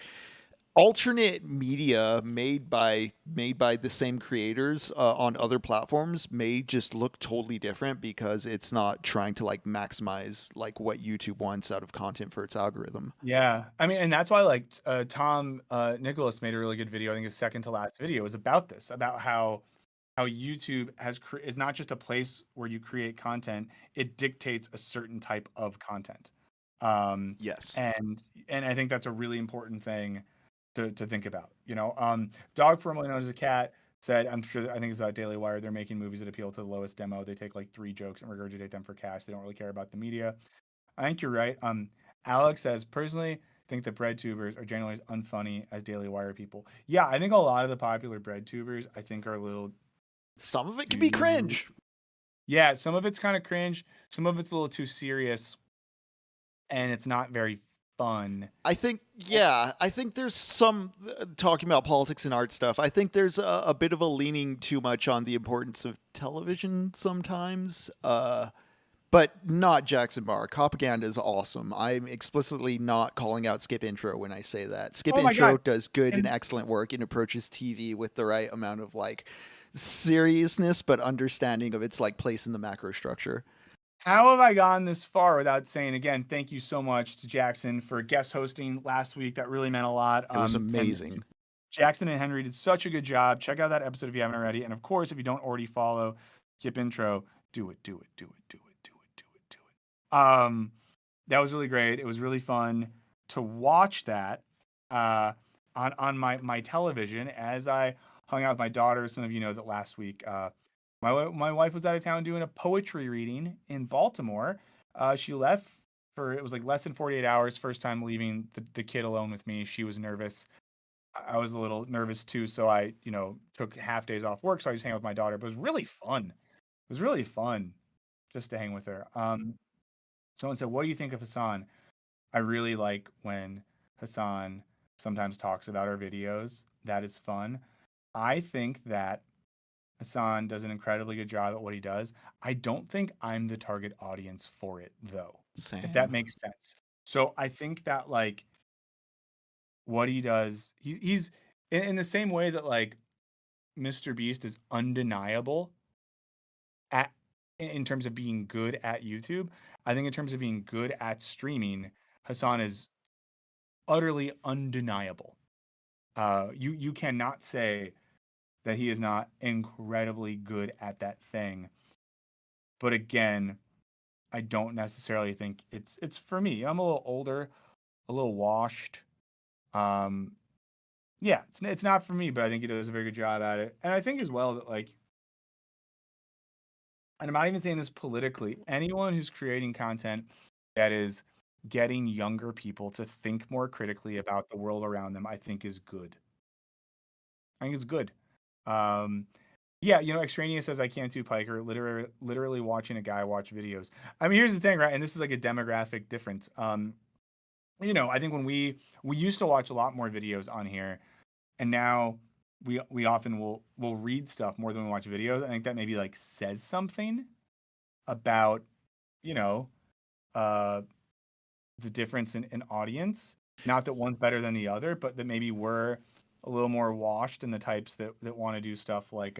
alternate media made by the same creators on other platforms may just look totally different because it's not trying to like maximize like what YouTube wants out of content for its algorithm. Yeah. I mean, and that's why like Tom Nicholas made a really good video. I think his second to last video was about this, about how YouTube is not just a place where you create content, it dictates a certain type of content. Um, Yes. and I think that's a really important thing to think about. Dog formerly known as a cat said, I'm sure, I think it's about Daily Wire. They're making movies that appeal to the lowest demo. They take like three jokes and regurgitate them for cash. They don't really care about the media. I think you're right. Alex says, personally, think that bread tubers are generally as unfunny as Daily Wire people. Yeah, I think a lot of the popular bread tubers I think are a little Some of it can be too. cringe. Yeah, some of it's kind of cringe, some of it's a little too serious, and it's not very fun. I think, yeah, I think there's some talking about politics and art stuff. I think there's a bit of a leaning too much on the importance of television sometimes. But not Jackson Barr. Propaganda is awesome. I'm explicitly not calling out Skip Intro when I say that. Skip Oh my god. Intro does good and And excellent work and approaches TV with the right amount of like seriousness, but understanding of its like place in the macro structure. how have I gone this far without saying again, thank you so much to Jackson for guest hosting last week. That really meant a lot. It was And amazing. Jackson and Henry did such a good job. Check out that episode if you haven't already. And of course, if you don't already follow Skip Intro, do it, do it, do it, do it, do it, do it, do it. That was really great. It was really fun to watch that uh, on my television as I hung out with my daughter. Some of you know that last week my wife was out of town doing a poetry reading in Baltimore. She left for it was like less than 48 hours. First time leaving the kid alone with me. She was nervous. I was a little nervous too, so I took half days off work, so I just hang out with my daughter. But it was really fun. It was really fun just to hang with her. Someone said, "What do you think of Hassan?" I really like when Hassan sometimes talks about our videos. That is fun. I think that Hassan does an incredibly good job at what he does. I don't think I'm the target audience for it though, if that Same. makes sense. So I think that like what he does, he's in the same way that like Mr. Beast is undeniable at in terms of being good at YouTube. I think in terms of being good at streaming, Hassan is utterly undeniable. You cannot say that he is not incredibly good at that thing. But again, I don't necessarily think it's for me. I'm a little older, a little washed. Um, yeah, it's not for me, but I think he does a very good job at it. And I think as well that like, and I'm not even saying this politically, anyone who's creating content that is getting younger people to think more critically about the world around them, I think is good. I think it's good. Um, yeah, Extraneous says I can't do Piker. Literally watching a guy watch videos. I mean, here's the thing, right? And this is like a demographic difference. I think when we used to watch a lot more videos on here, and now we often will read stuff more than we watch videos. I think that maybe like says something about you know uh the difference in audience. Not that one's better than the other, but that maybe we're a little more washed in the types that want to do stuff like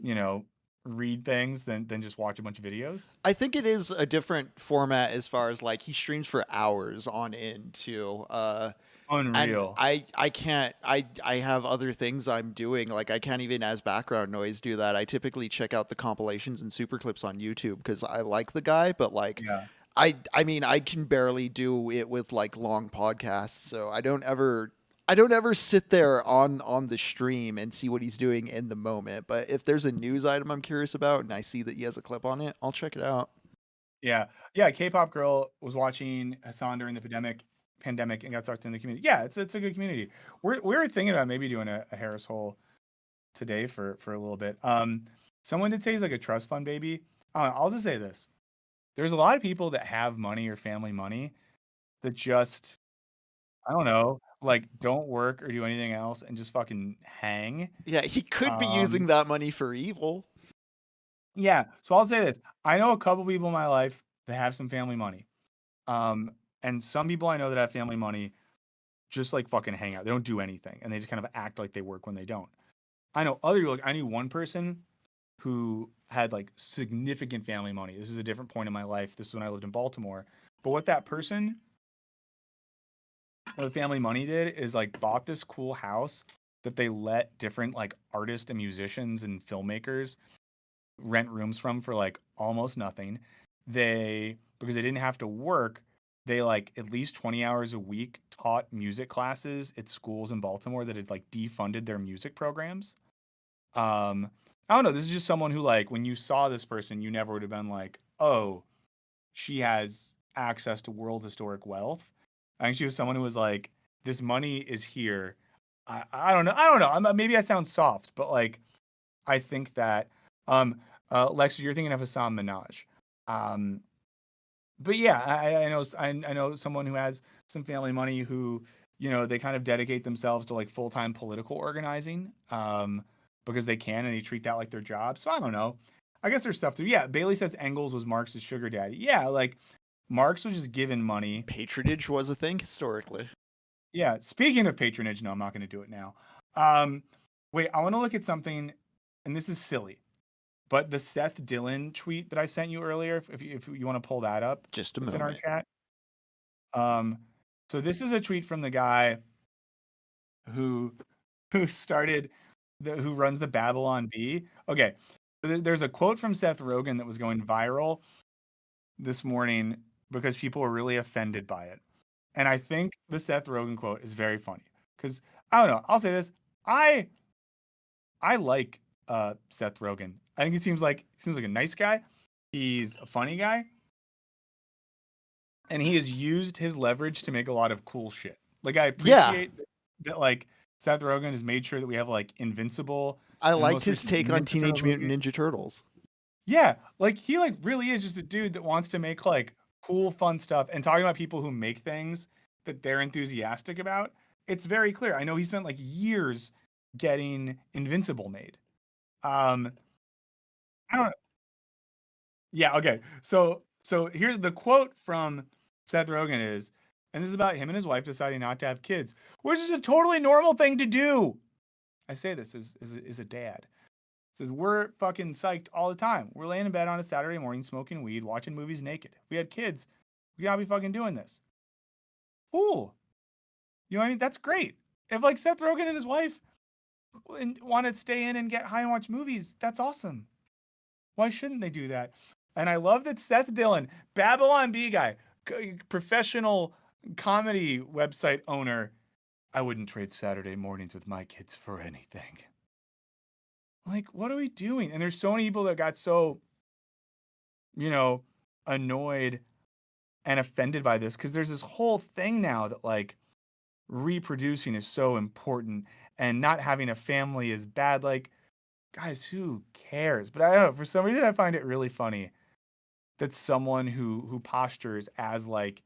you know, read things than just watch a bunch of videos. I think it is a different format as far as like he streams for hours on end too. And Unreal. I can't I have other things I'm doing, like I can't even as background noise do that. I typically check out the compilations and super clips on YouTube because I like the guy, but like Yeah. I mean I can barely do it with like long podcasts, so I don't ever sit there on the stream and see what he's doing in the moment. But if there's a news item I'm curious about and I see that he has a clip on it, I'll check it out. Yeah. Yeah, K-pop girl was watching Hassan during the pandemic and got sucked in the community. Yeah, it's a good community. We're thinking about maybe doing a Harris Hole today for a little bit. Someone did say he's like a trust fund baby. I'll just say this. There's a lot of people that have money or family money that just I don't know, like don't work or do anything else and just fucking hang. Yeah, he could be using Um, that money for evil. yeah, so I'll say this. I know a couple people in my life that have some family money. Um, and some people I know that have family money just like fucking hang out. They don't do anything and they just kind of act like they work when they don't. I know other like I knew one person who had like significant family money. This is a different point in my life. This is when I lived in Baltimore. But what that person, what the family money did is like bought this cool house that they let different like artists and musicians and filmmakers rent rooms from for like almost nothing. They because they didn't have to work, they like at least 20 hours a week taught music classes at schools in Baltimore that had like defunded their music programs. Um I don't know, this is just someone who like when you saw this person, you never would have been like, "Oh, she has access to world historic wealth." I think she was someone who was like, "This money is here." I don't know. I don't know. Maybe I sound soft, but like I think that Lex, you're thinking of Hassan Minaj. Um, but yeah, I know someone who has some family money who, they kind of dedicate themselves to like full-time political organizing, because they can and they treat that like their job. So I don't know. I guess there's stuff to. Yeah, Bailey says Engels was Marx's sugar daddy. Yeah, like Marx was just given money. Patronage was a thing historically. Yeah, speaking of patronage, no, I'm not going to do it now. Um, wait, I want to look at something, and this is silly, but the Seth Dillon tweet that I sent you earlier, if you want to pull that up, Just a it's in our moment. chat. Um, so this is a tweet from the guy who who started who runs the Babylon Bee. Okay, there's a quote from Seth Rogen that was going viral this morning because people were really offended by it. And I think the Seth Rogen quote is very funny because I don't know. I'll say this: I I like Seth Rogen. I think he seems like a nice guy. He's a funny guy, and he has used his leverage to make a lot of cool shit. Like I Yeah, appreciate that like Seth Rogen has made sure that we have like Invincible I and the liked most his recent take on Ninja Teenage Turtles Mutant movie. Ninja Turtles. Yeah, like he like really is just a dude that wants to make like cool, fun stuff and talking about people who make things that they're enthusiastic about. It's very clear. I know he spent like years getting Invincible made. Um, I don't Yeah, okay. So here's the quote from Seth Rogen is, and this is about him and his wife deciding not to have kids, which is a totally normal thing to do. I say this as a dad. Says we're fucking psyched all the time. We're laying in bed on a Saturday morning, smoking weed, watching movies naked. If we had kids, we gotta be fucking doing this. Cool. You know what I mean? That's great. If like Seth Rogen and his wife want to stay in and get high and watch movies, that's awesome. Why shouldn't they do that? And I love that Seth Dillon, Babylon Bee guy, professional comedy website owner, I wouldn't trade Saturday mornings with my kids for anything. Like, what are we doing? And there's so many people that got so, you know, annoyed and offended by this because there's this whole thing now that like reproducing is so important and not having a family is bad. Like, guys, who cares? But I don't know. For some reason, I find it really funny that someone who postures as like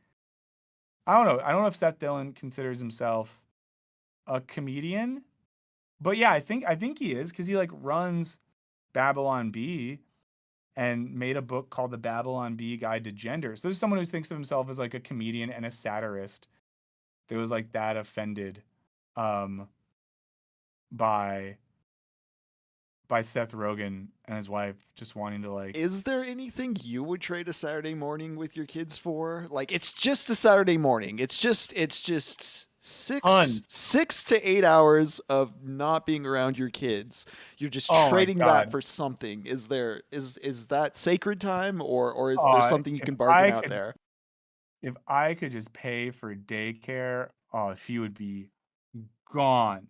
I don't know. I don't know if Seth Dillon considers himself a comedian, but yeah, I think he is because he like runs Babylon Bee and made a book called The Babylon Bee Guide to Gender. So this is someone who thinks of himself as like a comedian and a satirist that was like that offended um by Seth Rogen and his wife just wanting to like Is there anything you would trade a Saturday morning with your kids for? Like it's just a Saturday morning. It's just six tons. 6 to 8 hours of not being around your kids. You're just Oh my trading that god. for something. Is that sacred time or is there Uh something you if can bargain I out could there? if I could just pay for daycare, oh, she would be gone.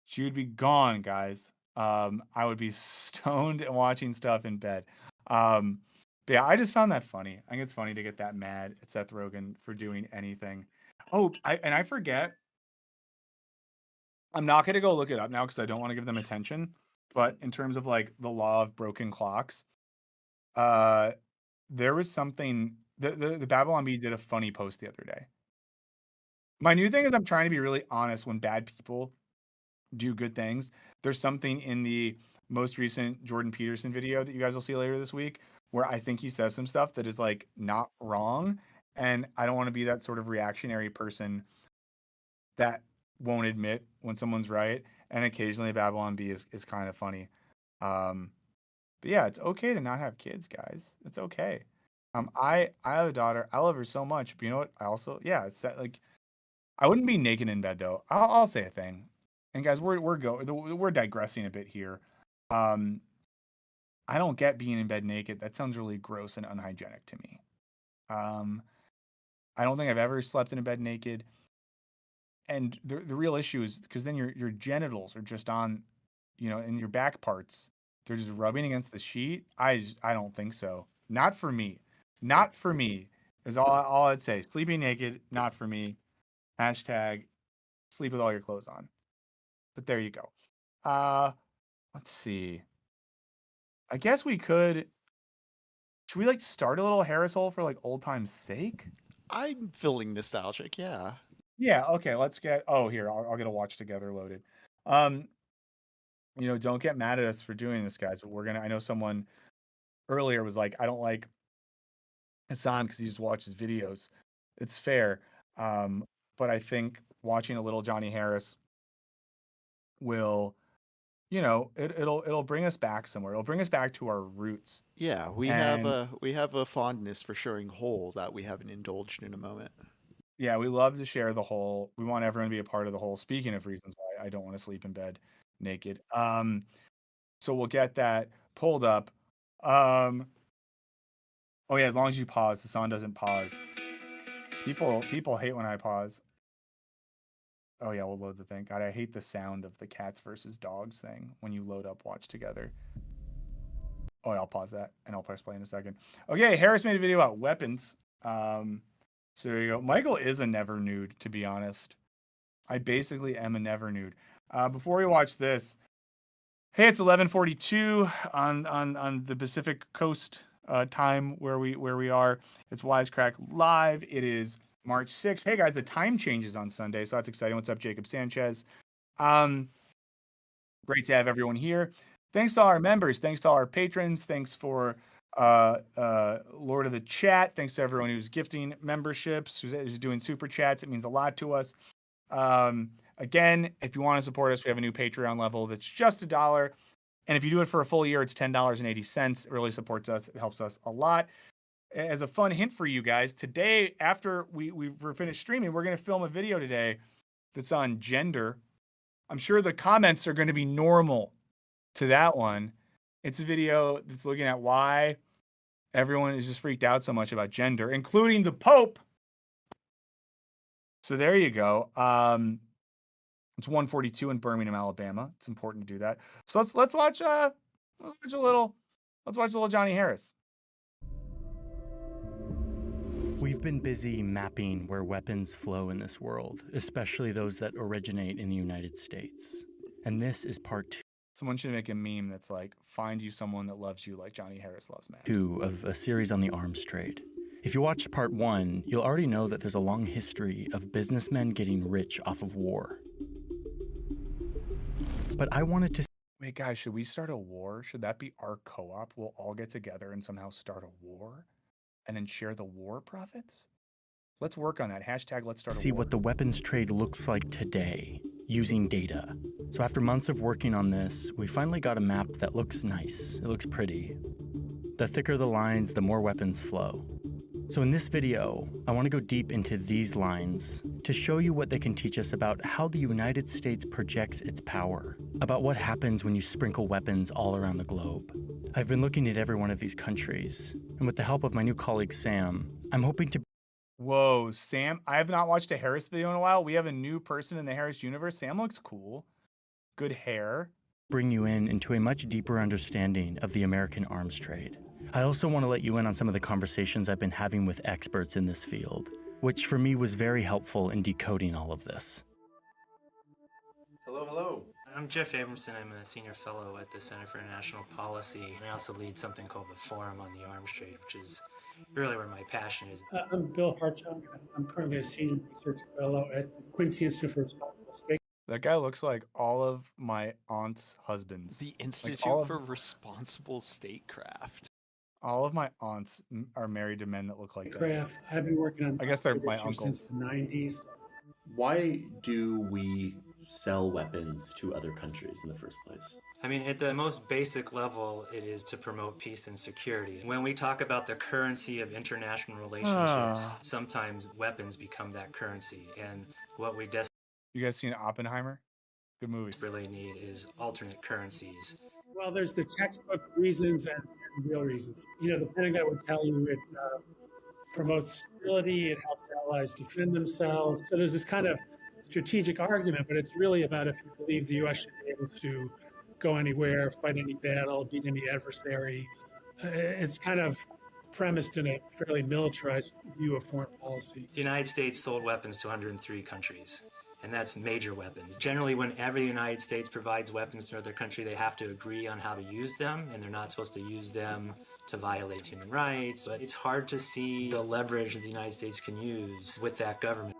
She would be gone, guys. I would be stoned and watching stuff in bed. Um, but yeah, I just found that funny. I think it's funny to get that mad at Seth Rogen for doing anything. Oh, I forget. I'm not gonna go look it up now because I don't want to give them attention. But in terms of like the law of broken clocks, uh, there was something. The Babylon Bee did a funny post the other day. My new thing is I'm trying to be really honest when bad people do good things. There's something in the most recent Jordan Peterson video that you guys will see later this week where I think he says some stuff that is like not wrong. And I don't want to be that sort of reactionary person that won't admit when someone's right. And occasionally Babylon B is kind of funny. Um, but yeah, it's okay to not have kids, guys. It's okay. I have a daughter. I love her so much. But you know what? I also yeah, it's that like I wouldn't be naked in bed though. I'll say a thing. And guys, we're digressing a bit here. Um, I don't get being in bed naked. That sounds really gross and unhygienic to me. Um, I don't think I've ever slept in a bed naked. And the real issue is because then your genitals are just on, in your back parts. They're just rubbing against the sheet. I don't think so. Not for me. Not for me. Is all I'd say. Sleeping naked, not for me. Hashtag sleep with all your clothes on. But there you go. Let's see. I guess we could. Should we like start a little Harris hole for like old time's sake? I'm feeling nostalgic. Yeah. Yeah. Okay. Let's get. Oh, here. I'll get a watch together loaded. Um, don't get mad at us for doing this, guys. But we're gonna. I know someone earlier was like, I don't like Hassan because he just watches videos. It's fair. But I think watching a little Johnny Harris will, it'll bring us back somewhere. It'll bring us back to our roots. Yeah, And we have a fondness for showing whole that we haven't indulged in a moment. yeah, we love to share the whole. We want everyone to be a part of the whole. Speaking of reasons why I don't want to sleep in bed naked. So we'll get that pulled up. Oh yeah, as long as you pause, the song doesn't pause. People hate when I pause. Oh yeah, we'll load the thing. God, I hate the sound of the cats versus dogs thing when you load up Watch Together. Oh, yeah, I'll pause that and I'll press play in a second. Okay, Harris made a video about weapons. So there you go. Michael is a never nude, to be honest. I basically am a never nude. Before we watch this, hey, it's 11:42 on the Pacific Coast time where we are. It's Wisecrack Live. It is March 6th. Hey guys, the time changes on Sunday, so that's exciting. What's up, Jacob Sanchez? Great to have everyone here. Thanks to all our members. Thanks to all our patrons. Thanks for Lord of the Chat. Thanks to everyone who's gifting memberships, who's doing super chats. It means a lot to us. Again, if you want to support us, we have a new Patreon level that's just $1. And if you do it for a full year, it's $10.80. It really supports us. It helps us a lot. As a fun hint for you guys, today, after we're finished streaming, we're going to film a video today that's on gender. I'm sure the comments are going to be normal to that one. It's a video that's looking at why everyone is just freaked out so much about gender, including the Pope. So there you go. It's 1:42 in Birmingham, Alabama. It's important to do that. So let's watch a little Johnny Harris. We've been busy mapping where weapons flow in this world, especially those that originate in the United States. And this is part Someone should make a meme that's like, find you someone that loves you like Johnny Harris loves maps. 2 of a series on the arms trade. If you watched part 1, you'll already know that there's a long history of businessmen getting rich off of war. But I wanted to... Wait, guys, should we start a war? Should that be our co-op? We'll all get together and somehow start a war? And then share the war profits? Let's work on that. Hashtag let's start a war. See what the weapons trade looks like today, using data. So after months of working on this, we finally got a map that looks nice. It looks pretty. The thicker the lines, the more weapons flow. So in this video, I want to go deep into these lines to show you what they can teach us about how the United States projects its power, about what happens when you sprinkle weapons all around the globe. I've been looking at every one of these countries, and with the help of my new colleague Sam, I'm hoping to... Whoa, Sam, I have not watched a Harris video in a while. We have a new person in the Harris universe. Sam looks cool. Good hair. Bring you into a much deeper understanding of the American arms trade. I also want to let you in on some of the conversations I've been having with experts in this field, which for me was very helpful in decoding all of this. Hello, hello. I'm Jeff Abramson. I'm a senior fellow at the Center for International Policy, and I also lead something called the Forum on the Arms Trade, which is really where my passion is. I'm Bill Hartung. I'm currently a senior research fellow at the Quincy Institute for Responsible State. That guy looks like all of my aunt's husbands. The Institute for Responsible Statecraft. All of my aunts are married to men that look like that. Craft. I've been working on. I guess they're my uncles since the 90s. Why do we sell weapons to other countries in the first place? I mean, at the most basic level, it is to promote peace and security. When we talk about the currency of international relationships, sometimes weapons become that currency. And what we You guys seen Oppenheimer? Good movie. desperately need is alternate currencies. Well, there's the textbook reasons and real reasons. The Pentagon would tell you it promotes stability, it helps allies defend themselves. So there's this kind of strategic argument, but it's really about if you believe the U.S. should be able to go anywhere, fight any battle, beat any adversary. It's kind of premised in a fairly militarized view of foreign policy. The United States sold weapons to 103 countries, and that's major weapons. Generally, whenever the United States provides weapons to another country, they have to agree on how to use them, and they're not supposed to use them to violate human rights. But it's hard to see the leverage that the United States can use with that government.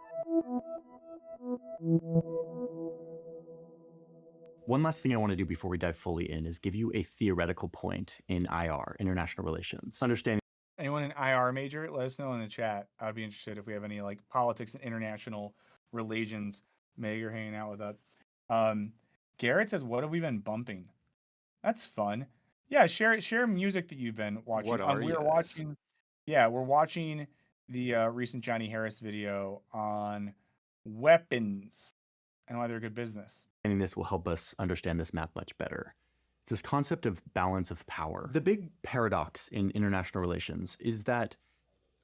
One last thing I want to do before we dive fully in is give you a theoretical point in IR, international relations. Understanding Anyone in IR major? Let us know in the chat. I'd be interested if we have any like politics and international relations. Meg, you're hanging out with us. Garrett says, "What have we been bumping?" That's fun. Yeah, share music that you've been watching. What are we you are guys? watching. Yeah, we're watching the recent Johnny Harris video on weapons and why they're good business. this will help us understand this map much better. It's this concept of balance of power. The big paradox in international relations is that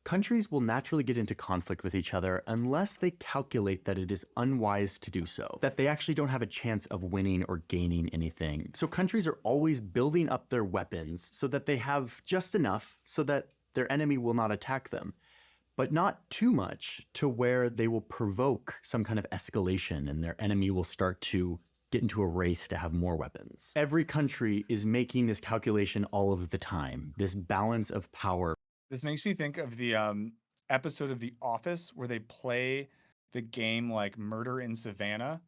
countries will naturally get into conflict with each other unless they calculate that it is unwise to do so, that they actually don't have a chance of winning or gaining anything. So countries are always building up their weapons so that they have just enough so that their enemy will not attack them, but not too much to where they will provoke some kind of escalation and their enemy will start to get into a race to have more weapons. Every country is making this calculation all of the time, this balance of power. This makes me think of the episode of The Office where they play the game like Murder in Savannah,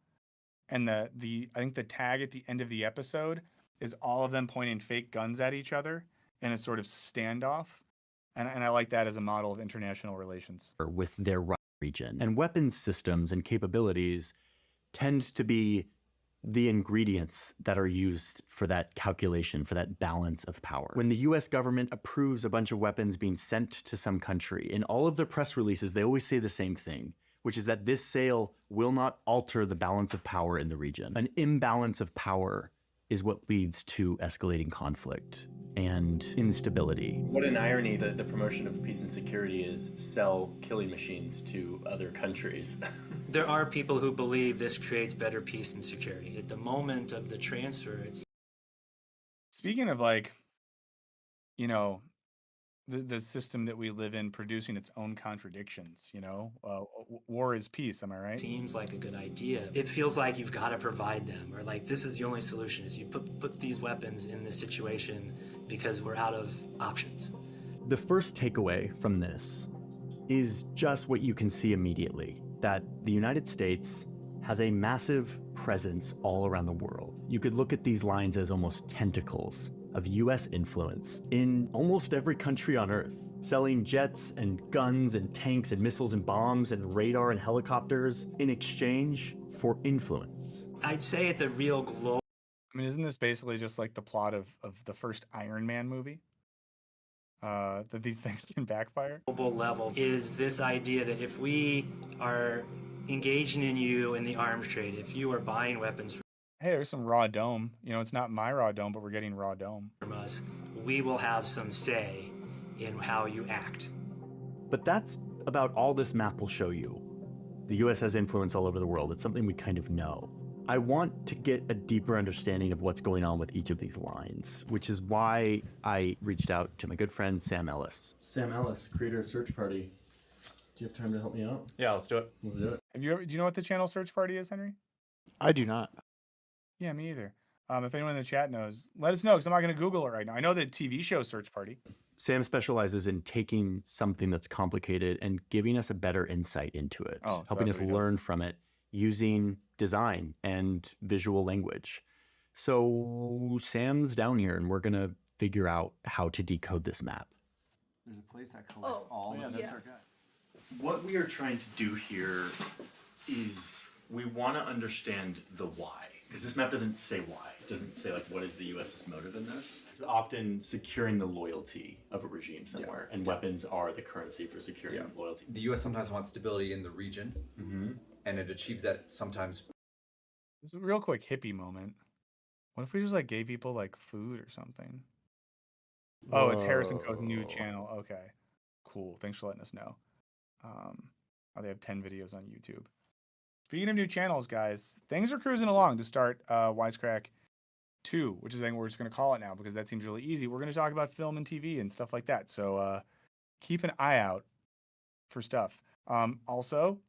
and I think the tag at the end of the episode is all of them pointing fake guns at each other in a sort of standoff, and I like that as a model of international relations. With their region. And weapons systems and capabilities tend to be the ingredients that are used for that calculation, for that balance of power. When the US government approves a bunch of weapons being sent to some country, in all of their press releases, they always say the same thing, which is that this sale will not alter the balance of power in the region. An imbalance of power is what leads to escalating conflict and instability. What an irony that the promotion of peace and security is sell killing machines to other countries. There are people who believe this creates better peace and security. At the moment of the transfer, it's Speaking of like, you know, the system that we live in producing its own contradictions, war is peace, am I right? seems like a good idea. It feels like you've got to provide them, or like this is the only solution, is you put these weapons in this situation because we're out of options. The first takeaway from this is just what you can see immediately, that the United States has a massive presence all around the world. You could look at these lines as almost tentacles of US influence in almost every country on Earth, selling jets and guns and tanks and missiles and bombs and radar and helicopters in exchange for influence. I'd say at the real global I mean, isn't this basically just like the plot of the first Iron Man movie? That these things can backfire? level is this idea that if we are engaging in you in the arms trade, if you are buying weapons Hey, there's some raw dome. It's not my raw dome, but we're getting raw dome. from us, we will have some say in how you act. But that's about all this map will show you. The US has influence all over the world. It's something we kind of know. I want to get a deeper understanding of what's going on with each of these lines, which is why I reached out to my good friend Sam Ellis. Sam Ellis, creator of Search Party. Do you have time to help me out? Yeah, let's do it. Let's do it. Do you know what the channel Search Party is, Henry? I do not. Yeah, me either. If anyone in the chat knows, let us know, because I'm not going to Google it right now. I know the TV show Search Party. Sam specializes in taking something that's complicated and giving us a better insight into it, Oh, so helping that's us what he learn does. from it using design and visual language. So Sam's down here and we're going to figure out how to decode this map. There's a place that collects all of that's our guy. What we are trying to do here is we want to understand the why, because this map doesn't say why. It doesn't say like what is the US's motive in this. It's often securing the loyalty of a regime somewhere, and weapons are the currency for securing loyalty. The U.S. sometimes wants stability in the region, and it achieves that sometimes. This is a real quick hippie moment. What if we just like gave people like food or something? Oh, it's Harrison Coe's new channel. Okay, cool. Thanks for letting us know. They have 10 videos on YouTube. Speaking of new channels, guys, things are cruising along to start Wisecrack 2, which is I think we're just going to call it now because that seems really easy. We're going to talk about film and TV and stuff like that. So keep an eye out for stuff. Also,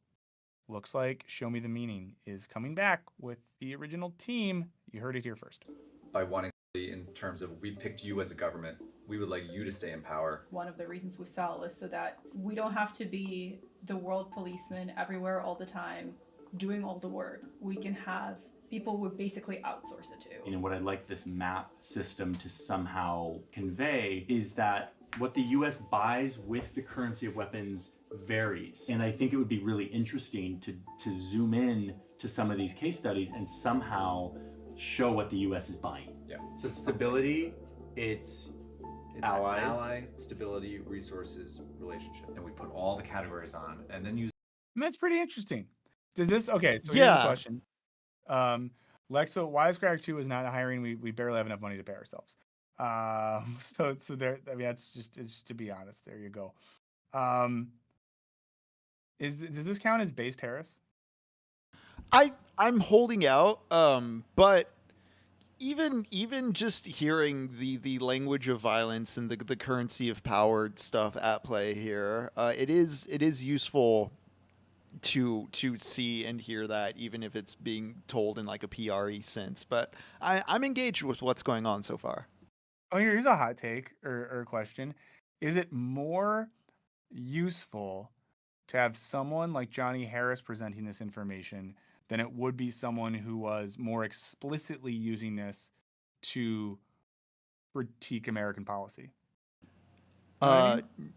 looks like Show Me the Meaning is coming back with the original team. You heard it here first. By wanting, in terms of, we picked you as a government, we would like you to stay in power. One of the reasons we sell is so that we don't have to be the world policeman everywhere all the time, doing all the work. We can have people we basically outsource it to. You know, what I'd like this map system to somehow convey is that what the US buys with the currency of weapons varies. And I think it would be really interesting to zoom in to some of these case studies and somehow show what the US is buying. Yeah. So stability, it's allies. Ally, stability, resources, relationship. And we put all the categories on and then use. And that's pretty interesting. Does this, okay, so Yeah. here's the question. Lexo, Wisecrack 2 is not hiring. We barely have enough money to pay ourselves. So there, I mean, it's just to be honest, there you go. Does this count as based Harris? I'm holding out, but even just hearing the language of violence and the currency of power stuff at play here, it is useful to see and hear that, even if it's being told in like a PRE sense. But I'm engaged with what's going on so far. Oh, here's a hot take or question. Is it more useful to have someone like Johnny Harris presenting this information than it would be someone who was more explicitly using this to critique American policy? You know what I mean?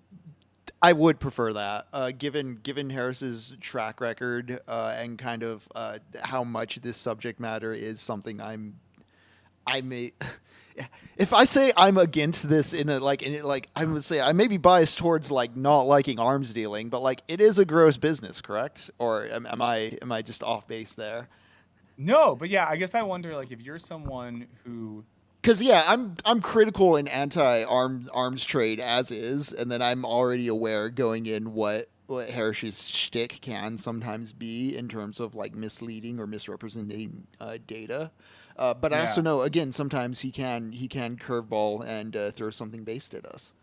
I would prefer that, given Harris's track record and kind of how much this subject matter is something I may. If I say I'm against this I would say I may be biased towards like not liking arms dealing, but like it is a gross business, correct? Or am I just off base there? No, but yeah, I guess I wonder like if you're someone who. Because yeah, I'm critical and anti-arms trade as is, and then I'm already aware going in what Harris's shtick can sometimes be in terms of like misleading or misrepresenting data. But I also know, again, sometimes he can curveball and throw something based at us.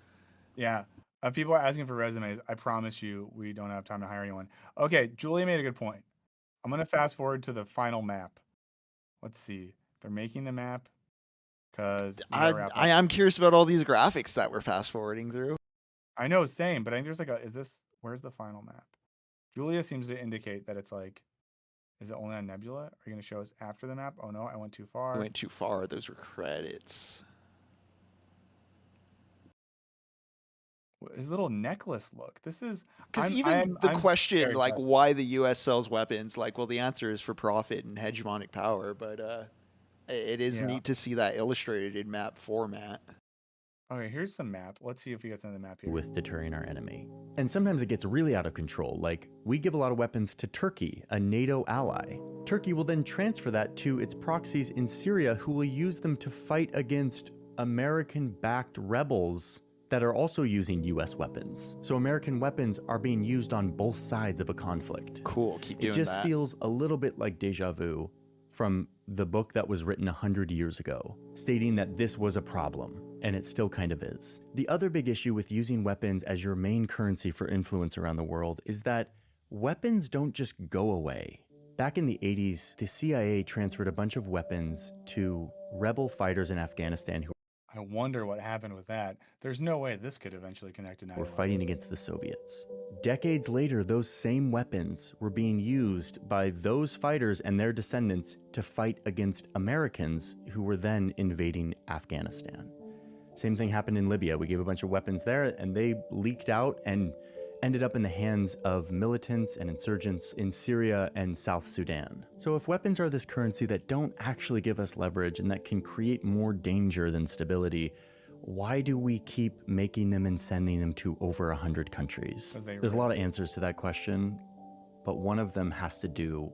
Yeah. People are asking for resumes. I promise you, we don't have time to hire anyone. Okay, Julia made a good point. I'm going to fast forward to the final map. Let's see. They're making the map because I'm curious about all these graphics that we're fast forwarding through. I know, same, but I think there's like where's the final map? Julia seems to indicate that it's like, is it only on Nebula? Are you going to show us after the map? Oh no, I went too far. I went too far. Those were credits. His little necklace look. This is because the question like why the U.S. sells weapons. Like, well, the answer is for profit and hegemonic power. But it is neat to see that illustrated in map format. Okay, here's some map. Let's see if he gets on the map here. With deterring our enemy. And sometimes it gets really out of control. Like, we give a lot of weapons to Turkey, a NATO ally. Turkey will then transfer that to its proxies in Syria, who will use them to fight against American-backed rebels that are also using US weapons. So American weapons are being used on both sides of a conflict. Cool, keep doing that. It just feels a little bit like deja vu from the book that was written 100 years ago, stating that this was a problem, and it still kind of is. The other big issue with using weapons as your main currency for influence around the world is that weapons don't just go away. Back in the 80s, the CIA transferred a bunch of weapons to rebel fighters in Afghanistan who I wonder what happened with that. There's no way this could eventually connect to 9/11. were fighting against the Soviets. Decades later, those same weapons were being used by those fighters and their descendants to fight against Americans who were then invading Afghanistan. Same thing happened in Libya. We gave a bunch of weapons there, and they leaked out and ended up in the hands of militants and insurgents in Syria and South Sudan. So if weapons are this currency that don't actually give us leverage and that can create more danger than stability, why do we keep making them and sending them to over 100 countries? There's a lot of answers to that question, but one of them has to do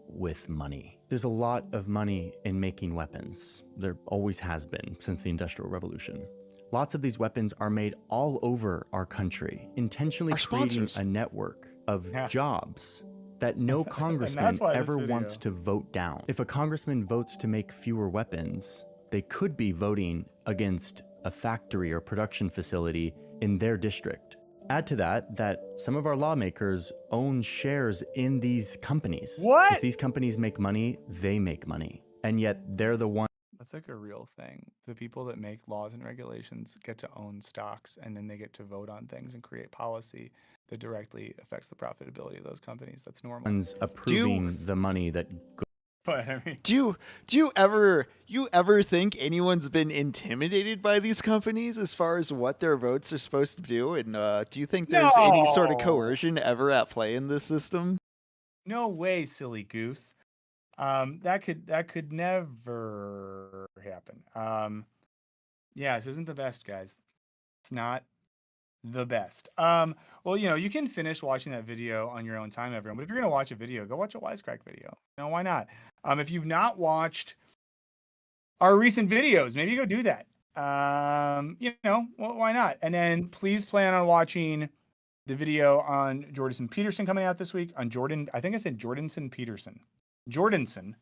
with money. There's a lot of money in making weapons. There always has been since the Industrial Revolution. Lots of these weapons are made all over our country, intentionally creating a network of jobs that no congressman ever wants to vote down. If a congressman votes to make fewer weapons, they could be voting against a factory or production facility in their district. Add to that some of our lawmakers own shares in these companies. What? If these companies make money, they make money. And yet they're the ones. That's like a real thing. The people that make laws and regulations get to own stocks, and then they get to vote on things and create policy that directly affects the profitability of those companies. That's normal. Approving the money that But I mean, Do you ever think anyone's been intimidated by these companies as far as what their votes are supposed to do? And do you think there's any sort of No. coercion ever at play in this system? no way, silly goose. That could never happen. Yeah, this isn't the best, guys. It's not the best. Well, you can finish watching that video on your own time, everyone. But if you're gonna watch a video, go watch a Wisecrack video. Why not? If you've not watched our recent videos, maybe go do that. Well, why not? And then please plan on watching the video on Jordan Peterson coming out this week. On Jordan, I think I said Jordanson Peterson. Jordanson.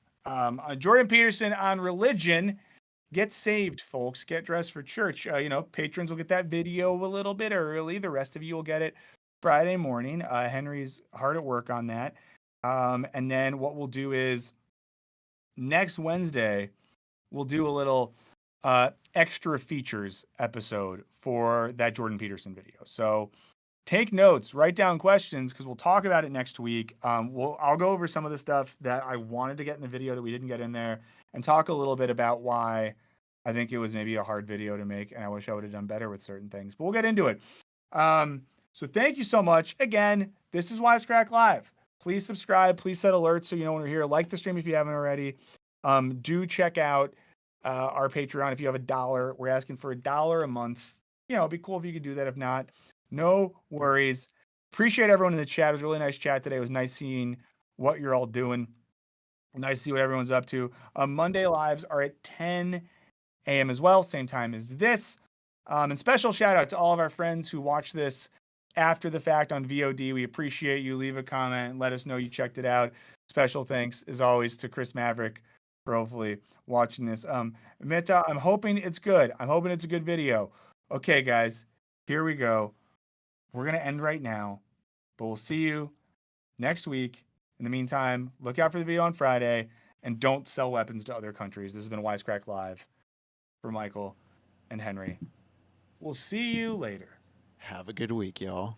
Jordan Peterson on religion. Get saved, folks. Get dressed for church. Patrons will get that video a little bit early. The rest of you will get it Friday morning. Henry's hard at work on that. And then what we'll do is next Wednesday, we'll do a little extra features episode for that Jordan Peterson video. So take notes, write down questions, because we'll talk about it next week. I'll go over some of the stuff that I wanted to get in the video that we didn't get in there, and talk a little bit about why I think it was maybe a hard video to make, and I wish I would have done better with certain things. But we'll get into it. So thank you so much. Again, this is Wisecrack Live. Please subscribe. Please set alerts so you know when we're here. Like the stream if you haven't already. Do check out our Patreon if you have $1. We're asking for $1 a month. It'd be cool if you could do that. If not, no worries. Appreciate everyone in the chat. It was a really nice chat today. It was nice seeing what you're all doing. Nice to see what everyone's up to. Monday lives are at 10 a.m. as well, same time as this. And special shout out to all of our friends who watch this after the fact on VOD. We appreciate you. Leave a comment. Let us know you checked it out. Special thanks, as always, to Chris Maverick for hopefully watching this. Meta, I'm hoping it's good. I'm hoping it's a good video. Okay, guys, here we go. We're going to end right now, but we'll see you next week. In the meantime, look out for the video on Friday, and don't sell weapons to other countries. This has been Wisecrack Live for Michael and Henry. We'll see you later. Have a good week, y'all.